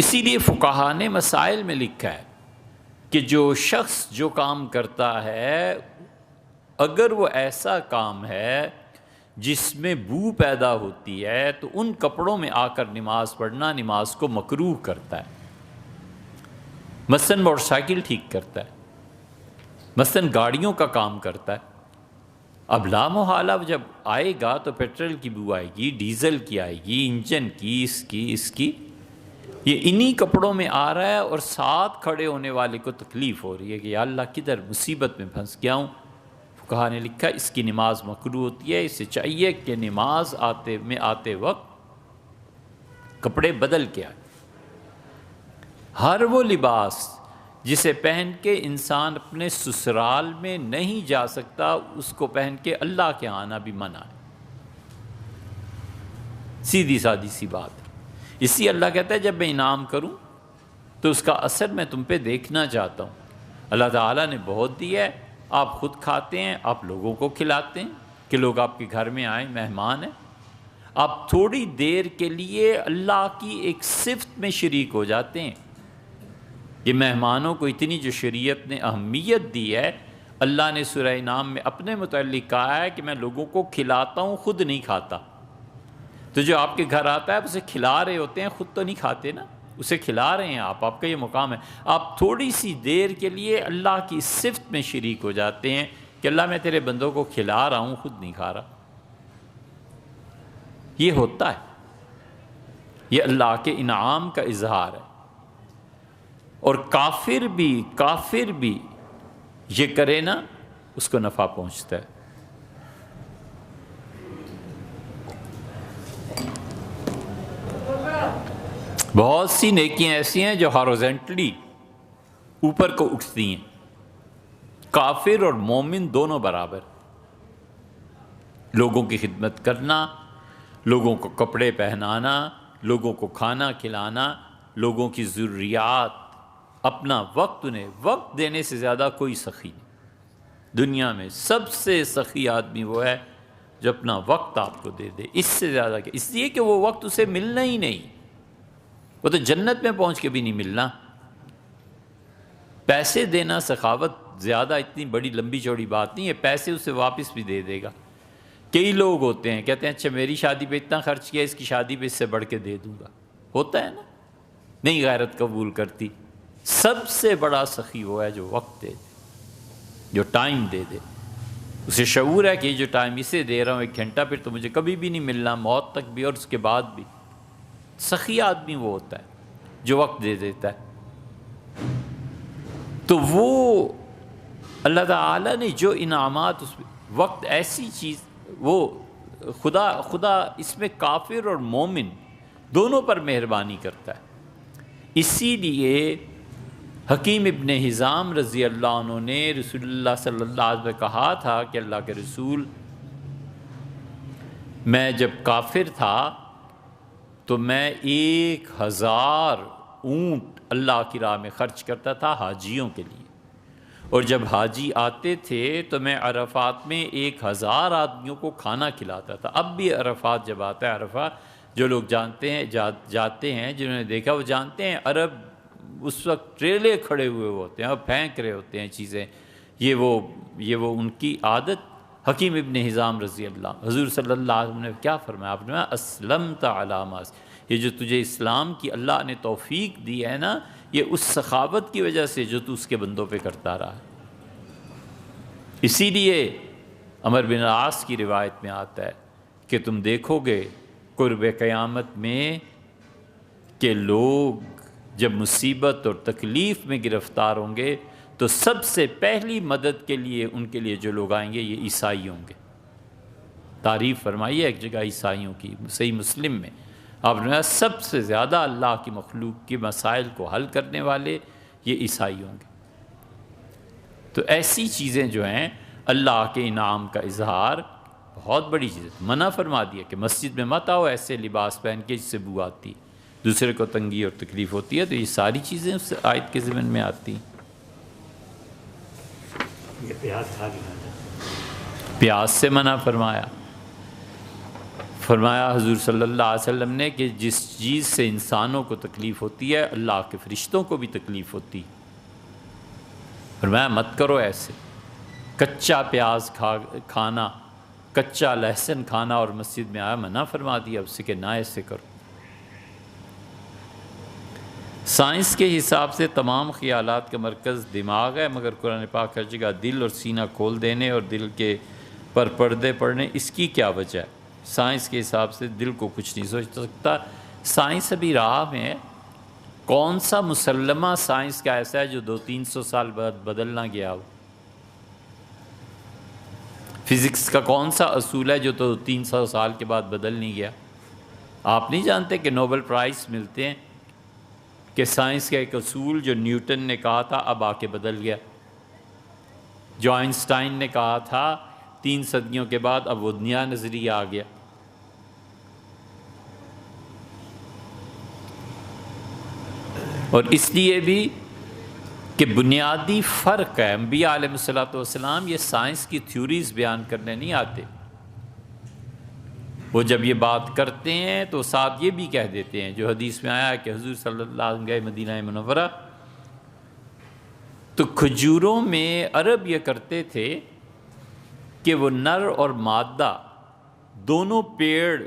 اسی لیے فقہا نے مسائل میں لکھا ہے کہ جو شخص جو کام کرتا ہے اگر وہ ایسا کام ہے جس میں بو پیدا ہوتی ہے تو ان کپڑوں میں آ کر نماز پڑھنا نماز کو مکروہ کرتا ہے۔ مثلاً موٹر سائیکل ٹھیک کرتا ہے، مثلاً گاڑیوں کا کام کرتا ہے۔ اب لا محالہ جب آئے گا تو پیٹرول کی بو آئے گی، ڈیزل کی آئے گی، انجن کی، اس کی یہ انہی کپڑوں میں آ رہا ہے، اور ساتھ کھڑے ہونے والے کو تکلیف ہو رہی ہے کہ یا اللہ کدھر مصیبت میں پھنس گیا ہوں۔ فقہا نے لکھا اس کی نماز مکروہ ہوتی ہے، اسے چاہیے کہ نماز آتے وقت کپڑے بدل کے آئے۔ ہر وہ لباس جسے پہن کے انسان اپنے سسرال میں نہیں جا سکتا اس کو پہن کے اللہ کے آنا بھی منع ہے۔ سیدھی سادی سی بات ہے۔ اسی اللہ کہتا ہے جب میں انعام کروں تو اس کا اثر میں تم پہ دیکھنا چاہتا ہوں۔ اللہ تعالیٰ نے بہت دیا ہے، آپ خود کھاتے ہیں، آپ لوگوں کو کھلاتے ہیں کہ لوگ آپ کے گھر میں آئیں، مہمان ہیں۔ آپ تھوڑی دیر کے لیے اللہ کی ایک صفت میں شریک ہو جاتے ہیں۔ یہ مہمانوں کو اتنی جو شریعت نے اہمیت دی ہے، اللہ نے سورہ انعام میں اپنے متعلق کہا ہے کہ میں لوگوں کو کھلاتا ہوں، خود نہیں کھاتا۔ تو جو آپ کے گھر آتا ہے آپ اسے کھلا رہے ہوتے ہیں، خود تو نہیں کھاتے نا، اسے کھلا رہے ہیں آپ کا یہ مقام ہے۔ آپ تھوڑی سی دیر کے لیے اللہ کی صفت میں شریک ہو جاتے ہیں کہ اللہ میں تیرے بندوں کو کھلا رہا ہوں، خود نہیں کھا رہا۔ یہ ہوتا ہے، یہ اللہ کے انعام کا اظہار ہے۔ اور کافر بھی یہ کرے نا اس کو نفع پہنچتا ہے۔ بہت سی نیکیاں ایسی ہیں جو ہارزونٹلی اوپر کو اٹھتی ہیں، کافر اور مومن دونوں برابر۔ لوگوں کی خدمت کرنا، لوگوں کو کپڑے پہنانا، لوگوں کو کھانا کھلانا، لوگوں کی ضروریات، اپنا وقت، انہیں وقت دینے سے زیادہ کوئی سخی نہیں۔ دنیا میں سب سے سخی آدمی وہ ہے جو اپنا وقت آپ کو دے دے، اس سے زیادہ کہ اس لیے کہ وہ وقت اسے ملنا ہی نہیں، وہ تو جنت میں پہنچ کے بھی نہیں ملنا۔ پیسے دینا سخاوت زیادہ اتنی بڑی لمبی چوڑی بات نہیں ہے، پیسے اسے واپس بھی دے دے گا۔ کئی لوگ ہوتے ہیں کہتے ہیں اچھا میری شادی پہ اتنا خرچ کیا، اس کی شادی پہ اس سے بڑھ کے دے دوں گا، ہوتا ہے نا، نہیں غیرت قبول کرتی۔ سب سے بڑا سخی وہ ہے جو وقت دے دے، جو ٹائم دے دے، اسے شعور ہے کہ یہ جو ٹائم اسے دے رہا ہوں 1 گھنٹہ، پھر تو مجھے کبھی بھی نہیں ملنا، موت تک بھی اور اس کے بعد بھی۔ سخی آدمی وہ ہوتا ہے جو وقت دے دیتا ہے۔ تو وہ اللہ تعالیٰ نے جو انعامات اس وقت ایسی چیز، وہ خدا اس میں کافر اور مومن دونوں پر مہربانی کرتا ہے۔ اسی لیے حکیم ابن حزام رضی اللہ عنہ نے رسول اللہ صلی اللہ علیہ وسلم کہا تھا کہ اللہ کے رسول، میں جب کافر تھا تو میں 1000 اونٹ اللہ کی راہ میں خرچ کرتا تھا حاجیوں کے لیے، اور جب حاجی آتے تھے تو میں عرفات میں 1000 آدمیوں کو کھانا کھلاتا تھا۔ اب بھی عرفات جب آتا ہے، عرفات جو لوگ جانتے ہیں جاتے ہیں، جنہوں نے دیکھا وہ جانتے ہیں، عرب اس وقت ٹریلے کھڑے ہوئے ہوتے ہیں اور پھینک رہے ہوتے ہیں چیزیں، یہ وہ ان کی عادت۔ حکیم ابن حزام رضی اللہ، حضور صلی اللہ علیہ وسلم نے کیا فرمایا؟ آپ نے فرمایا اسلمت علی ما، یہ جو تجھے اسلام کی اللہ نے توفیق دی ہے نا، یہ اس سخاوت کی وجہ سے جو تو اس کے بندوں پہ کرتا رہا ہے۔ اسی لیے عمر بن العاص کی روایت میں آتا ہے کہ تم دیکھو گے قرب قیامت میں کہ لوگ جب مصیبت اور تکلیف میں گرفتار ہوں گے تو سب سے پہلی مدد کے لیے ان کے لیے جو لوگ آئیں گے یہ عیسائی ہوں گے۔ تعریف فرمائی ہے ایک جگہ عیسائیوں کی، صحیح مسلم میں آپ نے سب سے زیادہ اللہ کی مخلوق کے مسائل کو حل کرنے والے یہ عیسائی ہوں گے۔ تو ایسی چیزیں جو ہیں اللہ کے انعام کا اظہار، بہت بڑی چیز ہے۔ منع فرما دیا کہ مسجد میں مت آؤ ایسے لباس پہن کے جس سے بو آتی ہے، دوسرے کو تنگی اور تکلیف ہوتی ہے، تو یہ ساری چیزیں اس آیت کے ضمن میں آتی ہیں۔ پیاس سے منع فرمایا، فرمایا حضور صلی اللہ علیہ وسلم نے کہ جس چیز سے انسانوں کو تکلیف ہوتی ہے اللہ کے فرشتوں کو بھی تکلیف ہوتی. فرمایا مت کرو ایسے. کچا پیاز کھانا، کچا لہسن کھانا، اور مسجد میں آیا منع فرما دیا اس سے کہ نہ ایسے کرو. سائنس کے حساب سے تمام خیالات کا مرکز دماغ ہے، مگر قرآن پاک ہر جگہ دل اور سینہ کھول دینے اور دل کے پر پردے پڑنے، اس کی کیا وجہ ہے؟ سائنس کے حساب سے دل کو کچھ نہیں سوچ سکتا. سائنس ابھی راہ میں ہے. کون سا مسلمہ سائنس کا ایسا ہے جو 200-300 سال بعد بدل نہ گیا ہو؟ فزکس کا کون سا اصول ہے جو 300 سال کے بعد بدل نہیں گیا؟ آپ نہیں جانتے کہ نوبل پرائز ملتے ہیں کہ سائنس کا ایک اصول جو نیوٹن نے کہا تھا اب آ کے بدل گیا، جو آئنسٹائن نے کہا تھا 3 صدیوں کے بعد اب وہ نیا نظریہ آ گیا. اور اس لیے بھی کہ بنیادی فرق ہے. انبیاء علیہ السلام یہ سائنس کی تھیوریز بیان کرنے نہیں آتے. وہ جب یہ بات کرتے ہیں تو ساتھ یہ بھی کہہ دیتے ہیں جو حدیث میں آیا کہ حضور صلی اللہ علیہ وسلم گئے مدینہ منورہ تو کھجوروں میں عرب یہ کرتے تھے کہ وہ نر اور مادہ دونوں پیڑ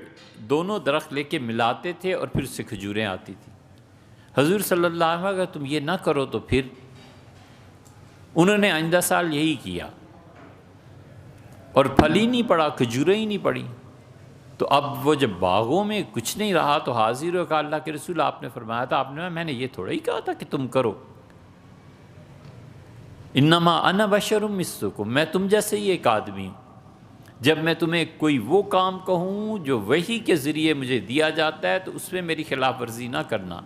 دونوں درخت لے کے ملاتے تھے اور پھر اس سے کھجوریں آتی تھیں. حضور صلی اللہ علیہ وسلم اگر تم یہ نہ کرو تو پھر انہوں نے آئندہ سال یہی کیا اور پھل ہی نہیں پڑا، کھجوریں ہی نہیں پڑی. تو اب وہ جب باغوں میں کچھ نہیں رہا تو حاضر ہو کہا اللہ کے رسول آپ نے فرمایا تھا، آپ نے میں نے یہ تھوڑا ہی کہا تھا کہ تم کرو. انما انا بشر مثلکم، میں تم جیسے ہی ایک آدمی ہوں. جب میں تمہیں کوئی وہ کام کہوں جو وحی کے ذریعے مجھے دیا جاتا ہے تو اس میں میری خلاف ورزی نہ کرنا،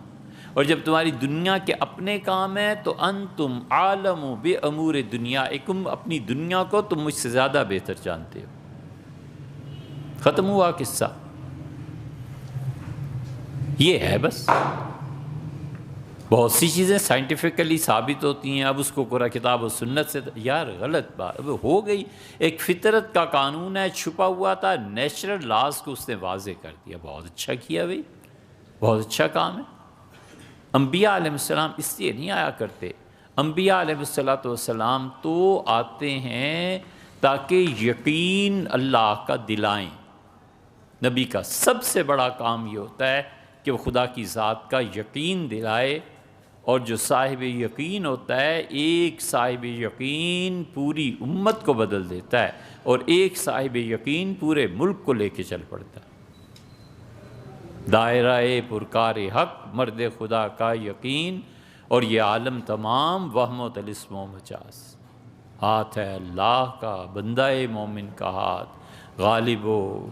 اور جب تمہاری دنیا کے اپنے کام ہیں تو انتم عالم بامور دنیاکم، اپنی دنیا کو تم مجھ سے زیادہ بہتر جانتے ہو. ختم ہوا قصہ. یہ ہے بس. بہت سی چیزیں سائنٹیفکلی ثابت ہوتی ہیں، اب اس کو قرآن کتاب و سنت سے یار غلط بات اب ہو گئی. ایک فطرت کا قانون ہے چھپا ہوا تھا، نیچرل لاز کو اس نے واضح کر دیا. بہت اچھا کیا بھائی، بہت اچھا کام ہے. انبیاء علیہ السلام اس لیے نہیں آیا کرتے. انبیاء علیہ السلام تو آتے ہیں تاکہ یقین اللہ کا دلائیں. نبی کا سب سے بڑا کام یہ ہوتا ہے کہ وہ خدا کی ذات کا یقین دلائے، اور جو صاحب یقین ہوتا ہے ایک صاحب یقین پوری امت کو بدل دیتا ہے، اور ایک صاحب یقین پورے ملک کو لے کے چل پڑتا ہے. دائرہ پرکار حق مرد خدا کا یقین، اور یہ عالم تمام وہم و طلسم و مجاز. ہاتھ ہے اللہ کا، بندہ مومن کا ہاتھ، غالب و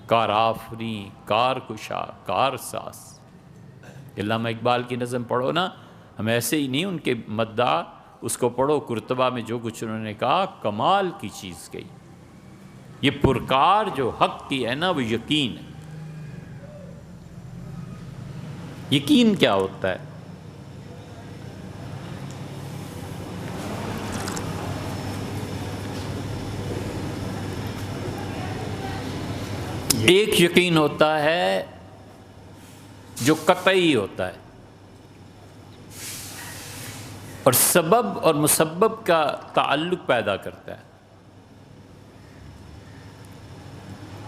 کار آفریں، کار کشا، کار ساز. علامہ اقبال کی نظم پڑھو نا، ہم ایسے ہی نہیں ان کے مداح، اس کو پڑھو. قرطبہ میں جو کچھ انہوں نے کہا کمال کی چیز کہی. یہ پرکار جو حق کی ہے نا وہ یقین ہے. یقین کیا ہوتا ہے؟ ایک یقین ہوتا ہے جو قطعی ہوتا ہے اور سبب اور مسبب کا تعلق پیدا کرتا ہے.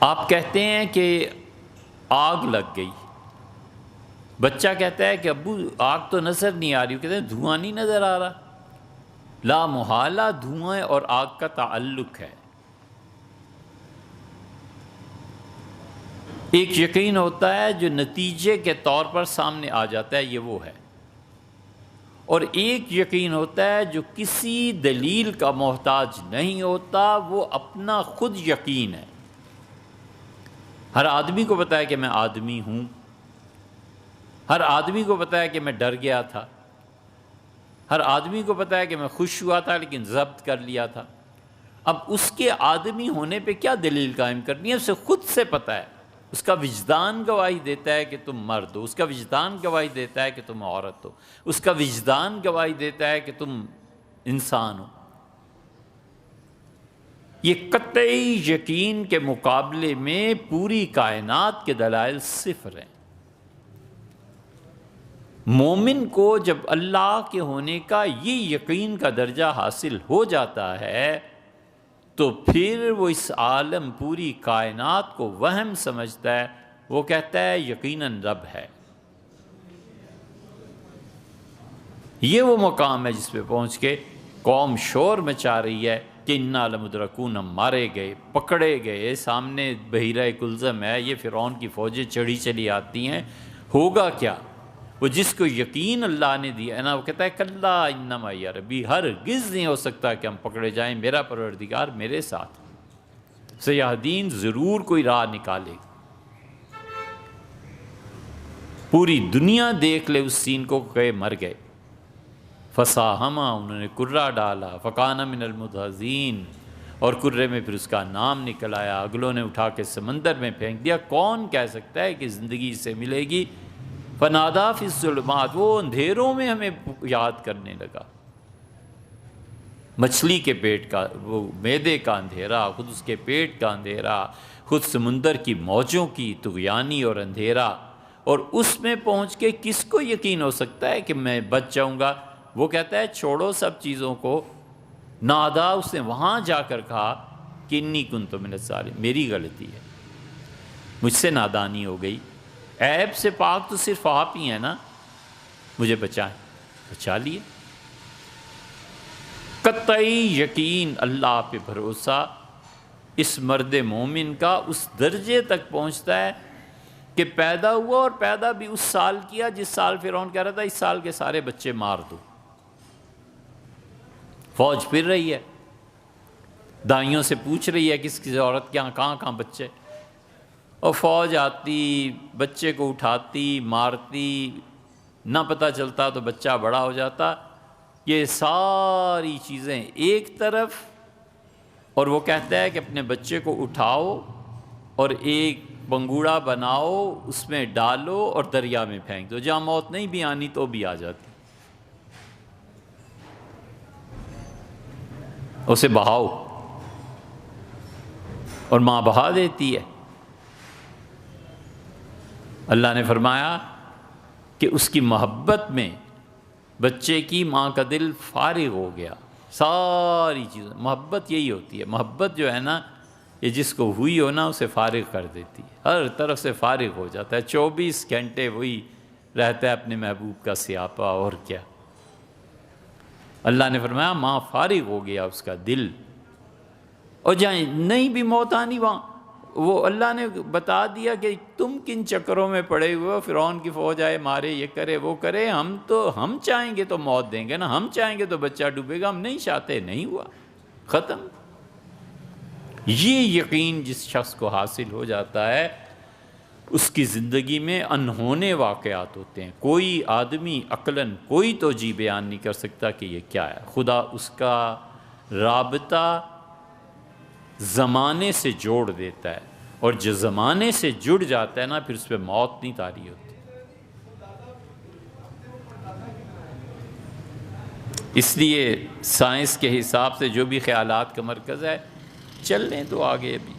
آپ کہتے ہیں کہ آگ لگ گئی، بچہ کہتا ہے کہ ابو آگ تو نظر نہیں آ رہی، وہ کہتے ہیں دھواں نہیں نظر آ رہا. لا محالہ دھواں اور آگ کا تعلق ہے. ایک یقین ہوتا ہے جو نتیجے کے طور پر سامنے آ جاتا ہے، یہ وہ ہے. اور ایک یقین ہوتا ہے جو کسی دلیل کا محتاج نہیں ہوتا، وہ اپنا خود یقین ہے. ہر آدمی کو پتہ ہے کہ میں آدمی ہوں، ہر آدمی کو پتہ ہے کہ میں ڈر گیا تھا، ہر آدمی کو پتہ ہے کہ میں خوش ہوا تھا لیکن ضبط کر لیا تھا. اب اس کے آدمی ہونے پہ کیا دلیل قائم کرنی ہے؟ اسے خود سے پتہ ہے. اس کا وجدان گواہی دیتا ہے کہ تم مرد ہو، اس کا وجدان گواہی دیتا ہے کہ تم عورت ہو، اس کا وجدان گواہی دیتا ہے کہ تم انسان ہو. یہ قطعی یقین کے مقابلے میں پوری کائنات کے دلائل صفر ہیں۔ مومن کو جب اللہ کے ہونے کا یہ یقین کا درجہ حاصل ہو جاتا ہے تو پھر وہ اس عالم پوری کائنات کو وہم سمجھتا ہے، وہ کہتا ہے یقیناً رب ہے۔ یہ وہ مقام ہے جس پہ پہنچ کے قوم شور مچا رہی ہے کہ انا لمدرکون، ہم مارے گئے، پکڑے گئے، سامنے بحیرہ کلزم ہے، یہ فرعون کی فوجیں چڑھی چلی آتی ہیں، ہوگا کیا؟ وہ جس کو یقین اللہ نے دیا ہے نا، وہ کہتا ہے کلا انما یا ربی، ہرگز نہیں ہو سکتا کہ ہم پکڑے جائیں، میرا پروردگار میرے ساتھ، سیہدین، ضرور کوئی راہ نکالے گا۔ پوری دنیا دیکھ لے اس سین کو کہ مر گئے، فساہما، انہوں نے کرہ ڈالا، فکان من المدحضین، اور کرے میں پھر اس کا نام نکل آیا، اگلوں نے اٹھا کے سمندر میں پھینک دیا۔ کون کہہ سکتا ہے کہ زندگی سے ملے گی؟ فنادا فی الظلمات، وہ اندھیروں میں ہمیں یاد کرنے لگا، مچھلی کے پیٹ کا، وہ معدے کا اندھیرا، خود اس کے پیٹ کا اندھیرا، خود سمندر کی موجوں کی طغیانی اور اندھیرا، اور اس میں پہنچ کے کس کو یقین ہو سکتا ہے کہ میں بچ جاؤں گا؟ وہ کہتا ہے چھوڑو سب چیزوں کو، نادا، اس نے وہاں جا کر کہا کہ انی کنت من الظالمین، میری غلطی ہے، مجھ سے نادانی ہو گئی، عیب سے پاک تو صرف آپ ہی ہیں نا، مجھے بچائیں، بچا لیے۔ قطعی یقین، اللہ پہ بھروسہ اس مرد مومن کا اس درجے تک پہنچتا ہے کہ پیدا ہوا، اور پیدا بھی اس سال کیا جس سال فرعون کہہ رہا تھا اس سال کے سارے بچے مار دو۔ فوج پھر رہی ہے، دائیوں سے پوچھ رہی ہے کس کسی عورت کے کہاں کہاں بچے، اور فوج آتی، بچے کو اٹھاتی، مارتی، نہ پتہ چلتا تو بچہ بڑا ہو جاتا۔ یہ ساری چیزیں ایک طرف، اور وہ کہتا ہے کہ اپنے بچے کو اٹھاؤ اور ایک بنگوڑا بناؤ، اس میں ڈالو اور دریا میں پھینک دو، جہاں موت نہیں بھی آنی تو بھی آ جاتی، اسے بہاؤ، اور ماں بہا دیتی ہے۔ اللہ نے فرمایا کہ اس کی محبت میں بچے کی ماں کا دل فارغ ہو گیا، ساری چیزیں، محبت یہی ہوتی ہے، محبت جو ہے نا، یہ جس کو ہوئی ہو نا اسے فارغ کر دیتی ہے، ہر طرف سے فارغ ہو جاتا ہے، 24 گھنٹے وہی رہتا ہے اپنے محبوب کا سیاپا، اور کیا۔ اللہ نے فرمایا ماں فارغ ہو گیا اس کا دل، اور جہاں نہیں بھی موت آنی وہاں وہ اللہ نے بتا دیا کہ تم کن چکروں میں پڑے ہوئے ہو، فرعون کی فوج آئے، مارے، یہ کرے وہ کرے، ہم چاہیں گے تو موت دیں گے نا، ہم چاہیں گے تو بچہ ڈوبے گا، ہم نہیں چاہتے، نہیں ہوا، ختم۔ یہ یقین جس شخص کو حاصل ہو جاتا ہے اس کی زندگی میں انہونے واقعات ہوتے ہیں، کوئی آدمی عقلاً کوئی توجیہ بیان نہیں کر سکتا کہ یہ کیا ہے۔ خدا اس کا رابطہ زمانے سے جوڑ دیتا ہے، اور جو زمانے سے جڑ جاتا ہے نا پھر اس پہ موت نہیں طاری ہوتی۔ اس لیے سائنس کے حساب سے جو بھی خیالات کا مرکز ہے، چل لیں تو آگے ابھی۔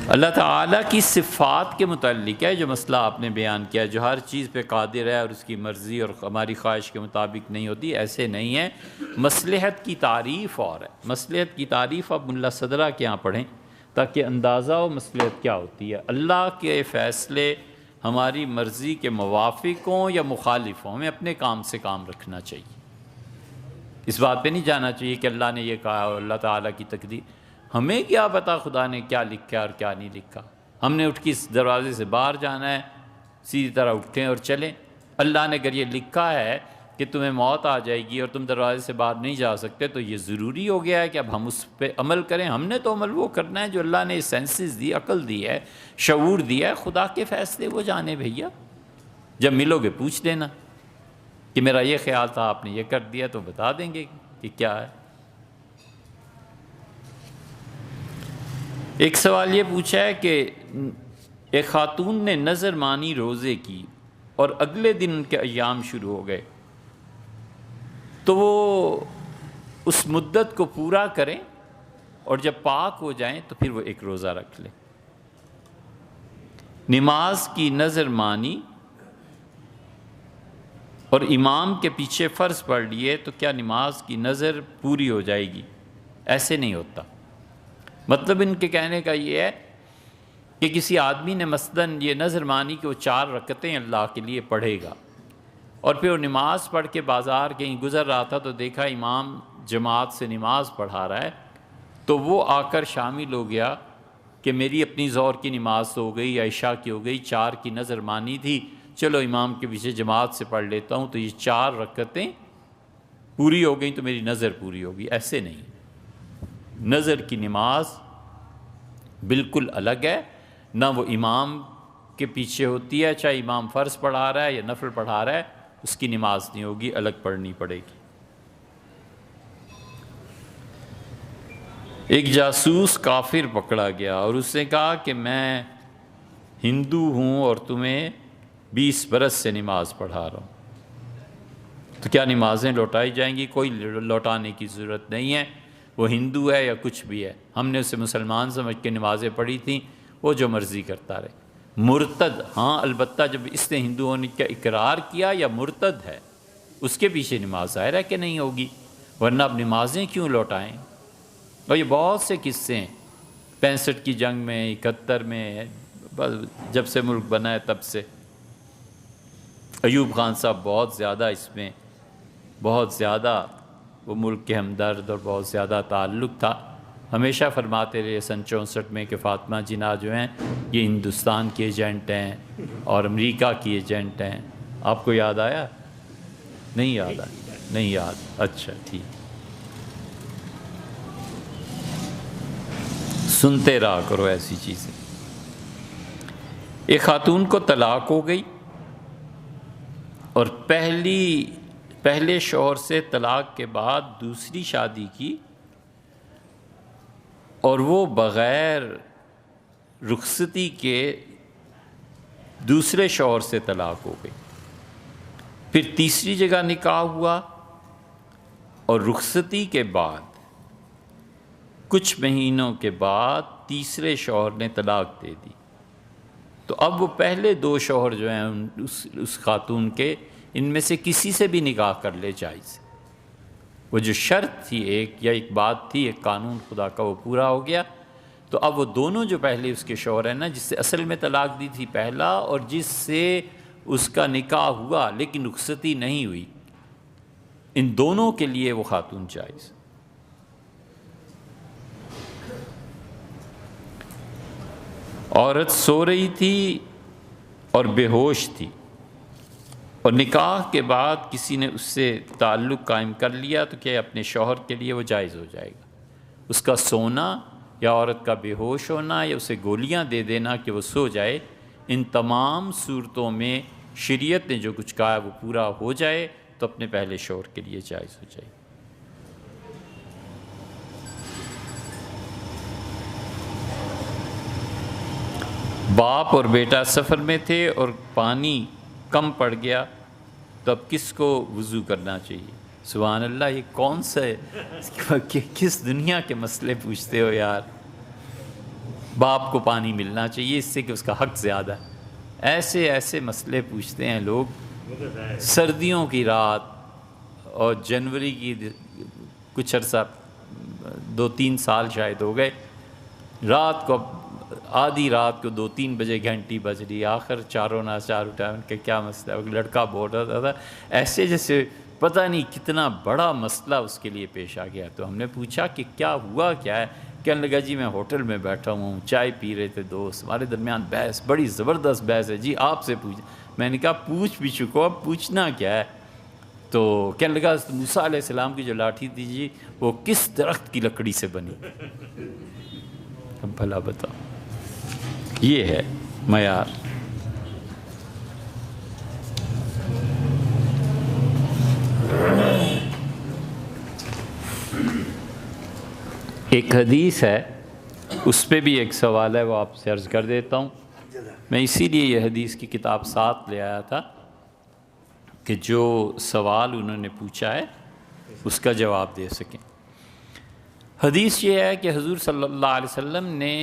اللہ تعالیٰ کی صفات کے متعلق ہے جو مسئلہ آپ نے بیان کیا، جو ہر چیز پہ قادر ہے اور اس کی مرضی اور ہماری خواہش کے مطابق نہیں ہوتی، ایسے نہیں ہے۔ مصلحت کی تعریف اور ہے، مصلحت کی تعریف اب ملا صدرہ کے یہاں پڑھیں تاکہ اندازہ ہو مصلحت کیا ہوتی ہے۔ اللہ کے فیصلے ہماری مرضی کے موافق ہوں یا مخالف ہوں، ہمیں اپنے کام سے کام رکھنا چاہیے، اس بات پہ نہیں جانا چاہیے کہ اللہ نے یہ کہا اور اللہ تعالیٰ کی تقدیر، ہمیں کیا پتا خدا نے کیا لکھا اور کیا نہیں لکھا۔ ہم نے اٹھ کے اس دروازے سے باہر جانا ہے، سیدھی طرح اٹھیں اور چلیں۔ اللہ نے اگر یہ لکھا ہے کہ تمہیں موت آ جائے گی اور تم دروازے سے باہر نہیں جا سکتے، تو یہ ضروری ہو گیا ہے کہ اب ہم اس پہ عمل کریں۔ ہم نے تو عمل وہ کرنا ہے جو اللہ نے سینسز دی، عقل دی ہے، شعور دیا ہے۔ خدا کے فیصلے وہ جانے بھیا، جب ملو گے پوچھ لینا کہ میرا یہ خیال تھا، آپ نے یہ کر دیا، تو بتا دیں گے کہ کیا ہے۔ ایک سوال یہ پوچھا ہے کہ ایک خاتون نے نظر مانی روزے کی، اور اگلے دن ان کے ایام شروع ہو گئے تو وہ اس مدت کو پورا کریں اور جب پاک ہو جائیں تو پھر وہ ایک روزہ رکھ لیں۔ نماز کی نظر مانی اور امام کے پیچھے فرض پڑھ لیے تو کیا نماز کی نظر پوری ہو جائے گی؟ ایسے نہیں ہوتا۔ مطلب ان کے کہنے کا یہ ہے کہ کسی آدمی نے مثلاً یہ نظر مانی کہ وہ 4 رکعتیں اللہ کے لیے پڑھے گا، اور پھر وہ نماز پڑھ کے بازار کہیں گزر رہا تھا تو دیکھا امام جماعت سے نماز پڑھا رہا ہے، تو وہ آ کر شامل ہو گیا کہ میری اپنی ظہر کی نماز تو ہو گئی یا عشاء کی ہو گئی، 4 کی نظر مانی تھی، چلو امام کے پیچھے جماعت سے پڑھ لیتا ہوں تو یہ 4 رکعتیں پوری ہو گئیں تو میری نظر پوری ہوگی۔ ایسے نہیں، نظر کی نماز بالکل الگ ہے، نہ وہ امام کے پیچھے ہوتی ہے، چاہے امام فرض پڑھا رہا ہے یا نفل پڑھا رہا ہے، اس کی نماز نہیں ہوگی، الگ پڑھنی پڑے گی۔ ایک جاسوس کافر پکڑا گیا اور اس نے کہا کہ میں ہندو ہوں اور تمہیں 20 برس سے نماز پڑھا رہا ہوں، تو کیا نمازیں لوٹائی جائیں گی؟ کوئی لوٹانے کی ضرورت نہیں ہے، وہ ہندو ہے یا کچھ بھی ہے، ہم نے اسے مسلمان سمجھ کے نمازیں پڑھی تھیں، وہ جو مرضی کرتا رہے۔ مرتد، ہاں البتہ جب اس نے ہندو ہونے کا اقرار کیا یا مرتد ہے، اس کے پیچھے نماز ظاہر ہے کہ نہیں ہوگی، ورنہ اب نمازیں کیوں لوٹائیں؟ اور یہ بہت سے قصے ہیں، 65 کی جنگ میں، 71 میں، جب سے ملک بنا ہے تب سے۔ ایوب خان صاحب بہت زیادہ اس میں بہت زیادہ وہ ملک کے ہمدرد اور بہت زیادہ تعلق تھا، ہمیشہ فرماتے رہے سن 64 میں کہ فاطمہ جناح جو ہیں یہ ہندوستان کے ایجنٹ ہیں اور امریکہ کی ایجنٹ ہیں۔ آپ کو یاد آیا؟ نہیں یاد آیا؟ نہیں یاد، اچھا ٹھیک، سنتے رہا کرو ایسی چیزیں۔ ایک خاتون کو طلاق ہو گئی اور پہلے شوہر سے طلاق کے بعد دوسری شادی کی اور وہ بغیر رخصتی کے دوسرے شوہر سے طلاق ہو گئی، پھر تیسری جگہ نکاح ہوا اور رخصتی کے بعد کچھ مہینوں کے بعد تیسرے شوہر نے طلاق دے دی، تو اب وہ پہلے 2 شوہر جو ہیں اس خاتون کے، ان میں سے کسی سے بھی نکاح کر لے جائز۔ وہ جو شرط تھی ایک بات تھی، ایک قانون خدا کا، وہ پورا ہو گیا، تو اب وہ دونوں جو پہلے اس کے شوہر ہیں نا، جس سے اصل میں طلاق دی تھی پہلا اور جس سے اس کا نکاح ہوا لیکن رخصتی نہیں ہوئی، ان دونوں کے لیے وہ خاتون جائز۔ عورت سو رہی تھی اور بے ہوش تھی اور نکاح کے بعد کسی نے اس سے تعلق قائم کر لیا، تو کیا اپنے شوہر کے لیے وہ جائز ہو جائے گا؟ اس کا سونا یا عورت کا بے ہوش ہونا یا اسے گولیاں دے دینا کہ وہ سو جائے، ان تمام صورتوں میں شریعت نے جو کچھ کہا ہے وہ پورا ہو جائے تو اپنے پہلے شوہر کے لیے جائز ہو جائے۔ باپ اور بیٹا سفر میں تھے اور پانی کم پڑ گیا تو اب کس کو وضو کرنا چاہیے؟ سبحان اللہ، یہ کون سا ہے؟ کس دنیا کے مسئلے پوچھتے ہو یار؟ باپ کو پانی ملنا چاہیے، اس سے کہ اس کا حق زیادہ ہے، ایسے مسئلے پوچھتے ہیں لوگ۔ سردیوں کی رات اور جنوری کی کچھ عرصہ 2-3 سال شاید ہو گئے، رات کو آدھی رات کو 2-3 بجے گھنٹی بج رہی، آخر 4:45 اٹھا، ان کا کیا مسئلہ ہے؟ لڑکا بول رہا تھا ایسے جیسے پتہ نہیں کتنا بڑا مسئلہ اس کے لیے پیش آ گیا۔ تو ہم نے پوچھا کہ کیا ہوا کیا ہے؟ کہنے لگا جی میں ہوٹل میں بیٹھا ہوں، چائے پی رہے تھے دوست، ہمارے درمیان بحث، بڑی زبردست بحث ہے جی، آپ سے پوچھ۔ میں نے کہا پوچھ بھی چکو، اب پوچھنا کیا ہے؟ تو کہنے لگا موسیٰ علیہ السلام کی جو لاٹھی تھی جی وہ کس درخت کی لکڑی سے بنی؟ اب بھلا بتاؤ، یہ ہے معیار۔ ایک حدیث ہے، اس پہ بھی ایک سوال ہے، وہ آپ سے عرض کر دیتا ہوں۔ میں اسی لیے یہ حدیث کی کتاب ساتھ لے آیا تھا کہ جو سوال انہوں نے پوچھا ہے اس کا جواب دے سکیں۔ حدیث یہ ہے کہ حضور صلی اللہ علیہ وسلم نے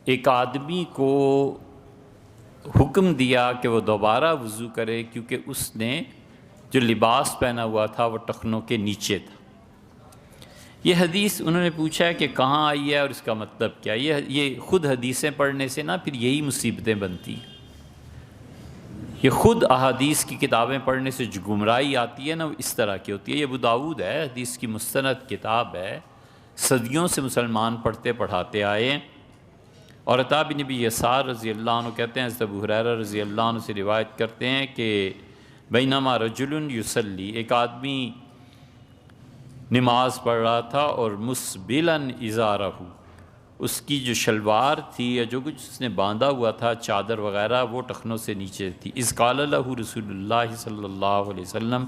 ایک آدمی کو حکم دیا کہ وہ دوبارہ وضو کرے، کیونکہ اس نے جو لباس پہنا ہوا تھا وہ ٹخنوں کے نیچے تھا۔ یہ حدیث انہوں نے پوچھا ہے کہ کہاں آئی ہے اور اس کا مطلب کیا ہے۔ یہ خود حدیثیں پڑھنے سے نا پھر یہی مصیبتیں بنتی ہیں۔ یہ خود احادیث کی کتابیں پڑھنے سے جو گمراہی آتی ہے نا وہ اس طرح کی ہوتی ہے۔ یہ ابو داؤد ہے، حدیث کی مستند کتاب ہے، صدیوں سے مسلمان پڑھتے پڑھاتے آئے، اور عطا بن ابی یسار رضی اللہ عنہ کہتے ہیں، حضرت ابو ہریرہ رضی اللہ عنہ سے روایت کرتے ہیں کہ بینما رجل یصلی، ایک آدمی نماز پڑھ رہا تھا اور مسبلا ازارہ، اس کی جو شلوار تھی یا جو کچھ اس نے باندھا ہوا تھا چادر وغیرہ وہ ٹخنوں سے نیچے تھی۔ اذ قال له رسول اللہ صلی اللہ علیہ وسلم،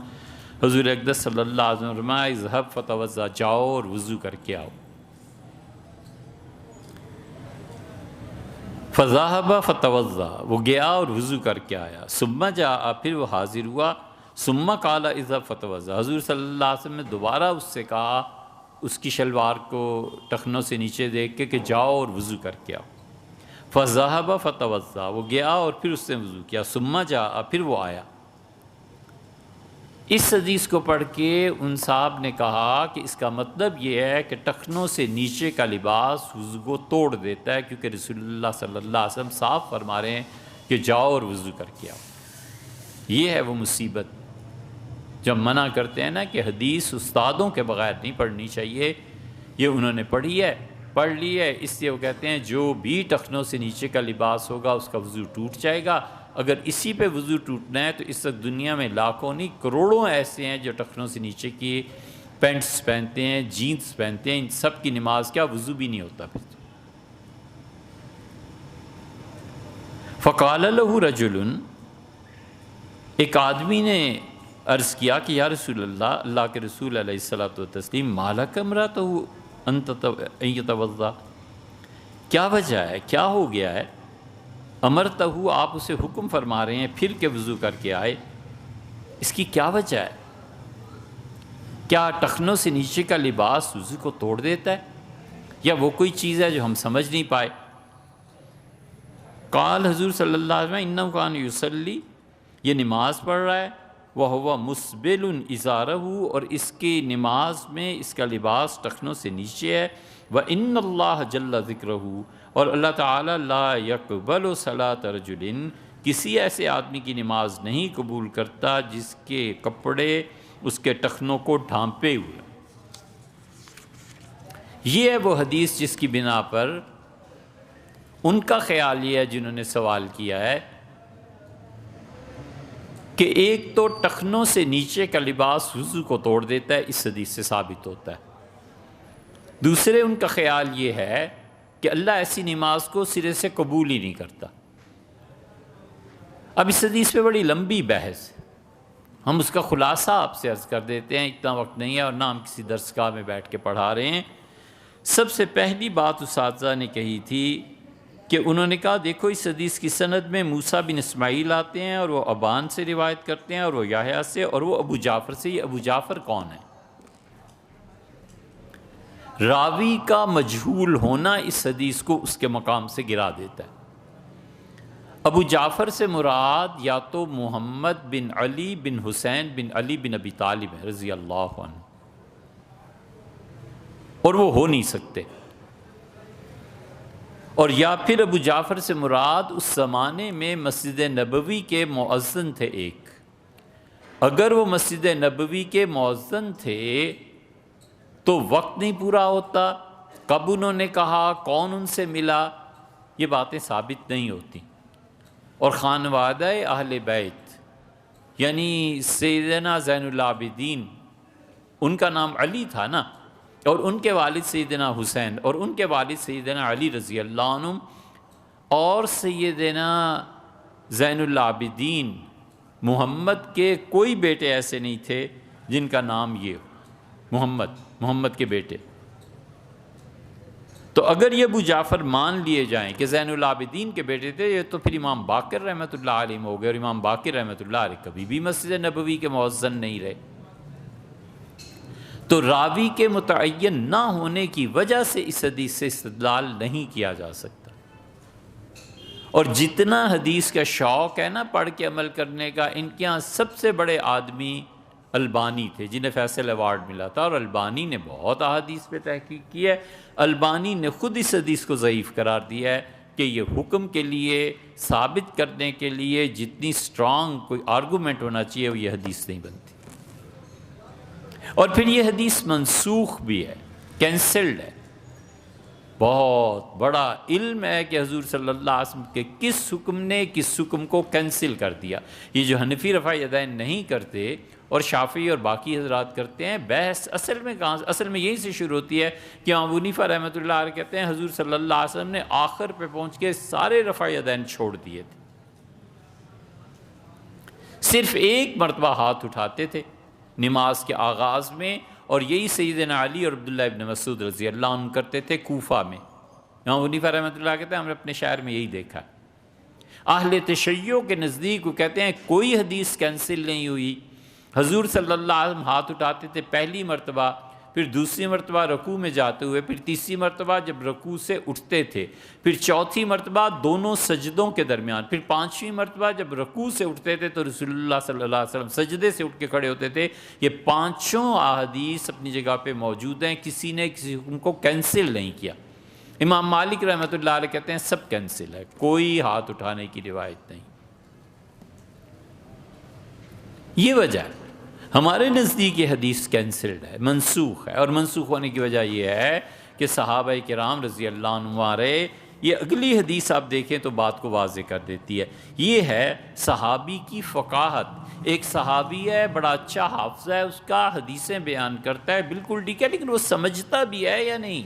حضور اقدس صلی اللہ علیہ وسلم فرمایا اذهب فتوضا، جاؤ اور وضو کر کے آؤ۔ فذهب فتوضا، وہ گیا اور وضو کر کے آیا۔ ثم جاء، پھر وہ حاضر ہوا۔ ثم قال اذهب فتوضا، حضور صلی اللہ علیہ وسلم نے دوبارہ اس سے کہا، اس کی شلوار کو ٹخنوں سے نیچے دیکھ کے کہ جاؤ اور وضو کر کے آؤ۔ فذهب فتوضا، وہ گیا اور پھر اس نے وضو کیا۔ ثم جاء، پھر وہ آیا۔ اس حدیث کو پڑھ کے ان صاحب نے کہا کہ اس کا مطلب یہ ہے کہ ٹخنوں سے نیچے کا لباس وضو کو توڑ دیتا ہے، کیونکہ رسول اللہ صلی اللہ علیہ وسلم صاف فرما رہے ہیں کہ جاؤ اور وضو کر کے آؤ۔ یہ ہے وہ مصیبت جب منع کرتے ہیں نا کہ حدیث استادوں کے بغیر نہیں پڑھنی چاہیے۔ یہ انہوں نے پڑھی ہے، پڑھ لی ہے، اس لیے وہ کہتے ہیں جو بھی ٹخنوں سے نیچے کا لباس ہوگا اس کا وضو ٹوٹ جائے گا۔ اگر اسی پہ وضو ٹوٹنا ہے تو اس وقت دنیا میں لاکھوں نہیں کروڑوں ایسے ہیں جو ٹخنوں سے نیچے کی پینٹس پہنتے ہیں، جینس پہنتے ہیں، ان سب کی نماز کیا وضو بھی نہیں ہوتا پھر۔ فقال له رجل، ایک آدمی نے عرض کیا کہ یا رسول اللہ، اللہ کے رسول علیہ الصلوۃ والتسلیم، مالک امرأتہ ان یتوضا، کیا وجہ ہے، کیا ہو گیا ہے؟ امرتہ، آپ اسے حکم فرما رہے ہیں پھر کہ وضو کر کے آئے، اس کی کیا وجہ ہے؟ کیا ٹخنوں سے نیچے کا لباس وضو کو توڑ دیتا ہے، یا وہ کوئی چیز ہے جو ہم سمجھ نہیں پائے؟ قال، حضور صلی اللہ علیہ وسلم، انہ کان یصلی، یہ نماز پڑھ رہا ہے، وہو مسبل ازارہ، اور اس کی نماز میں اس کا لباس ٹخنوں سے نیچے ہے، وان اللہ جل ذکرہ، اور اللہ تعالیٰ لا یقبل صلاۃ رجل، کسی ایسے آدمی کی نماز نہیں قبول کرتا جس کے کپڑے اس کے ٹخنوں کو ڈھانپے ہوئے۔ یہ ہے وہ حدیث جس کی بنا پر ان کا خیال یہ ہے جنہوں نے سوال کیا ہے کہ ایک تو ٹخنوں سے نیچے کا لباس وضو کو توڑ دیتا ہے، اس حدیث سے ثابت ہوتا ہے۔ دوسرے ان کا خیال یہ ہے کہ اللہ ایسی نماز کو سرے سے قبول ہی نہیں کرتا۔ اب اس حدیث پہ بڑی لمبی بحث ہے، ہم اس کا خلاصہ آپ سے عرض کر دیتے ہیں، اتنا وقت نہیں ہے اور نہ ہم کسی درس گاہ میں بیٹھ کے پڑھا رہے ہیں۔ سب سے پہلی بات اساتذہ نے کہی تھی کہ انہوں نے کہا دیکھو اس حدیث کی سند میں موسیٰ بن اسماعیل آتے ہیں اور وہ ابان سے روایت کرتے ہیں، اور وہ یحییٰ سے، اور وہ ابو جعفر سے۔ یہ ابو جعفر کون ہے؟ راوی کا مجہول ہونا اس حدیث کو اس کے مقام سے گرا دیتا ہے۔ ابو جعفر سے مراد یا تو محمد بن علی بن حسین بن علی بن ابی طالب ہے رضی اللہ عنہ، اور وہ ہو نہیں سکتے، اور یا پھر ابو جعفر سے مراد اس زمانے میں مسجد نبوی کے مؤذن تھے ایک۔ اگر وہ مسجد نبوی کے مؤذن تھے تو وقت نہیں پورا ہوتا، کب انہوں نے کہا، کون ان سے ملا، یہ باتیں ثابت نہیں ہوتی۔ اور خانوادہ اہل بیت یعنی سیدنا زین العابدین، ان کا نام علی تھا نا، اور ان کے والد سیدنا حسین، اور ان کے والد سیدنا علی رضی اللہ عنہ، اور سیدنا زین العابدین محمد کے کوئی بیٹے ایسے نہیں تھے جن کا نام یہ ہو، محمد کے بیٹے۔ تو اگر یہ ابو جعفر مان لیے جائیں کہ زین العابدین کے بیٹے تھے، یہ تو پھر امام باقر رحمۃ اللہ علیہ ہو گئے، اور امام باقر رحمۃ اللہ علیہ کبھی بھی مسجد نبوی کے مؤذن نہیں رہے۔ تو راوی کے متعین نہ ہونے کی وجہ سے اس حدیث سے استدلال نہیں کیا جا سکتا۔ اور جتنا حدیث کا شوق ہے نا پڑھ کے عمل کرنے کا، ان کے ہاں سب سے بڑے آدمی البانی تھے، جنہیں فیصل ایوارڈ ملا تھا، اور البانی نے بہت احادیث پہ تحقیق کی ہے۔ البانی نے خود اس حدیث کو ضعیف قرار دیا ہے کہ یہ حکم کے لیے ثابت کرنے کے لیے جتنی سٹرانگ کوئی آرگومنٹ ہونا چاہیے وہ یہ حدیث نہیں بنتی۔ اور پھر یہ حدیث منسوخ بھی ہے، کینسلڈ ہے۔ بہت بڑا علم ہے کہ حضور صلی اللہ علیہ وسلم کے کس حکم نے کس حکم کو کینسل کر دیا۔ یہ جو حنفی رفع یدین نہیں کرتے اور شافعی اور باقی حضرات کرتے ہیں، بحث اصل میں کہاں، اصل میں یہیں سے شروع ہوتی ہے کہ ابو حنیفہ رحمۃ اللہ علیہ کہتے ہیں حضور صلی اللہ علیہ وسلم نے آخر پہ پہنچ کے سارے رفع یدین چھوڑ دیے تھے، صرف ایک مرتبہ ہاتھ اٹھاتے تھے نماز کے آغاز میں، اور یہی سیدنا علی اور عبداللہ ابن مسعود رضی اللہ عنہ کرتے تھے کوفہ میں۔ امام حنیفہ رحمۃ اللہ کہتے ہیں ہم نے اپنے شہر میں یہی دیکھا۔ اہل تشیع کے نزدیک وہ کہتے ہیں کوئی حدیث کینسل نہیں ہوئی، حضور صلی اللہ علیہ وسلم ہاتھ اٹھاتے تھے پہلی مرتبہ، پھر دوسری مرتبہ رکوع میں جاتے ہوئے، پھر تیسری مرتبہ جب رکوع سے اٹھتے تھے، پھر چوتھی مرتبہ دونوں سجدوں کے درمیان، پھر پانچویں مرتبہ جب رکوع سے اٹھتے تھے تو رسول اللہ صلی اللہ علیہ وسلم سجدے سے اٹھ کے کھڑے ہوتے تھے۔ یہ پانچوں احادیث اپنی جگہ پہ موجود ہیں، کسی نے کسی حکم کو کینسل نہیں کیا۔ امام مالک رحمۃ اللہ علیہ کہتے ہیں سب کینسل ہے، کوئی ہاتھ اٹھانے کی روایت نہیں۔ یہ وجہ ہے ہمارے نزدیک یہ حدیث کینسلڈ ہے، منسوخ ہے، اور منسوخ ہونے کی وجہ یہ ہے کہ صحابہ کرام رضی اللہ عنہ یہ اگلی حدیث آپ دیکھیں تو بات کو واضح کر دیتی ہے۔ یہ ہے صحابی کی فقاہت۔ ایک صحابی ہے بڑا اچھا حافظ ہے، اس کا حدیثیں بیان کرتا ہے بالکل ٹھیک ہے، لیکن وہ سمجھتا بھی ہے یا نہیں،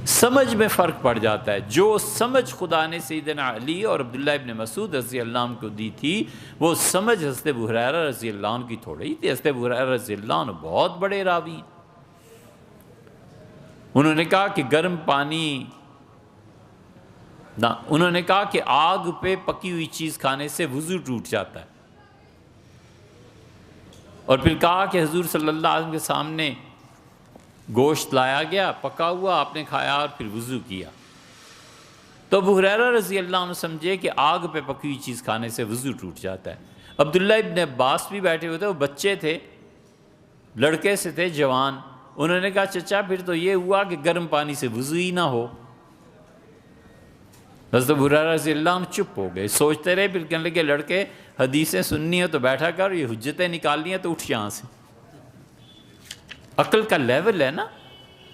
سمجھ میں فرق پڑ جاتا ہے۔ جو سمجھ خدا نے سیدنا علی اور عبداللہ ابن مسعود رضی اللہ عنہ کو دی تھی، وہ سمجھ حضرت ابو ہریرہ رضی اللہ عنہ کی تھوڑی تھی۔ حضرت ابو ہریرہ رضی اللہ عنہ بہت بڑے راوی ہیں۔ انہوں نے کہا کہ گرم پانی نہ، انہوں نے کہا کہ آگ پہ پکی ہوئی چیز کھانے سے وضو ٹوٹ جاتا ہے، اور پھر کہا کہ حضور صلی اللہ علیہ وسلم کے سامنے گوشت لایا گیا پکا ہوا، آپ نے کھایا اور پھر وضو کیا، تو ابو ہریرہ رضی اللہ عنہ سمجھے کہ آگ پہ پکی ہوئی چیز کھانے سے وضو ٹوٹ جاتا ہے۔ عبداللہ ابن عباس بھی بیٹھے ہوئے تھے، وہ بچے تھے، لڑکے سے تھے جوان، انہوں نے کہا چچا پھر تو یہ ہوا کہ گرم پانی سے وضو ہی نہ ہو۔ حضرت ابو ہریرہ رضی اللہ عنہ چپ ہو گئے، سوچتے رہے، پھر کہنے لگے لڑکے حدیثیں سننی ہے تو بیٹھا کر، یہ حجتیں نکالنی ہیں تو اٹھ یہاں سے۔ عقل کا لیول ہے نا،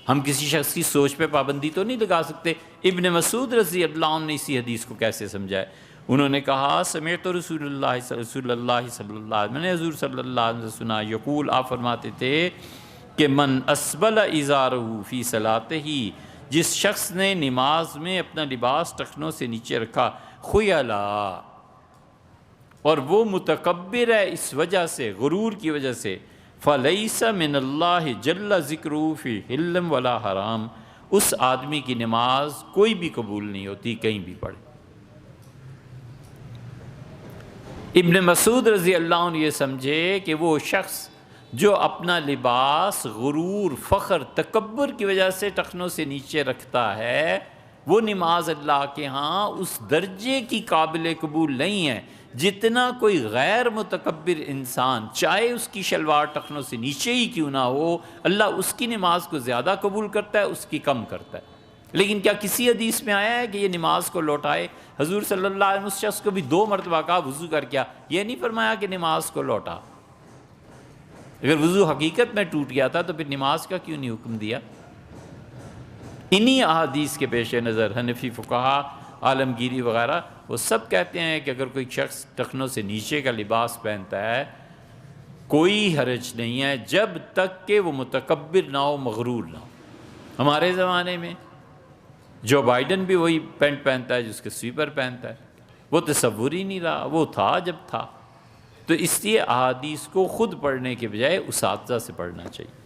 ہم کسی شخص کی سوچ پہ پابندی تو نہیں لگا سکتے۔ ابن مسعود رضی اللہ عنہ نے اسی حدیث کو کیسے سمجھایا؟ انہوں نے کہا سمعت رسول اللہ صلی اللہ علیہ وسلم، میں نے حضور صلی اللہ علیہ وسلم سے سنا، یقول، آپ فرماتے تھے کہ من اسبل ازارہ فی صلاتہ، جس شخص نے نماز میں اپنا لباس ٹخنوں سے نیچے رکھا، خیلا، اور وہ متکبر ہے اس وجہ سے، غرور کی وجہ سے، فلیس من اللہ جل ذکرہ فی حلم ولا حرام، اس آدمی کی نماز کوئی بھی قبول نہیں ہوتی، کہیں بھی پڑھے۔ ابن مسعود رضی اللہ عنہ یہ سمجھے کہ وہ شخص جو اپنا لباس غرور، فخر، تکبر کی وجہ سے ٹخنوں سے نیچے رکھتا ہے، وہ نماز اللہ کے ہاں اس درجے کی قابل قبول نہیں ہے جتنا کوئی غیر متکبر انسان، چاہے اس کی شلوار ٹخنوں سے نیچے ہی کیوں نہ ہو، اللہ اس کی نماز کو زیادہ قبول کرتا ہے، اس کی کم کرتا ہے۔ لیکن کیا کسی حدیث میں آیا ہے کہ یہ نماز کو لوٹائے؟ حضور صلی اللہ علیہ وسلم اس شخص کو بھی 2 مرتبہ کہا وضو کر کیا، یہ نہیں فرمایا کہ نماز کو لوٹا۔ اگر وضو حقیقت میں ٹوٹ گیا تھا تو پھر نماز کا کیوں نہیں حکم دیا؟ انہی احادیث کے پیش نظر حنفی فقہا، عالمگیری وغیرہ، وہ سب کہتے ہیں کہ اگر کوئی شخص ٹخنوں سے نیچے کا لباس پہنتا ہے کوئی حرج نہیں ہے، جب تک کہ وہ متکبر نہ ہو، مغرور نہ ہو۔ ہمارے زمانے میں جو بائیڈن بھی وہی پینٹ پہنتا ہے جس کے سویپر پہنتا ہے، وہ تصور ہی نہیں رہا، وہ تھا جب تھا۔ تو اس لیے احادیث کو خود پڑھنے کے بجائے اساتذہ سے پڑھنا چاہیے۔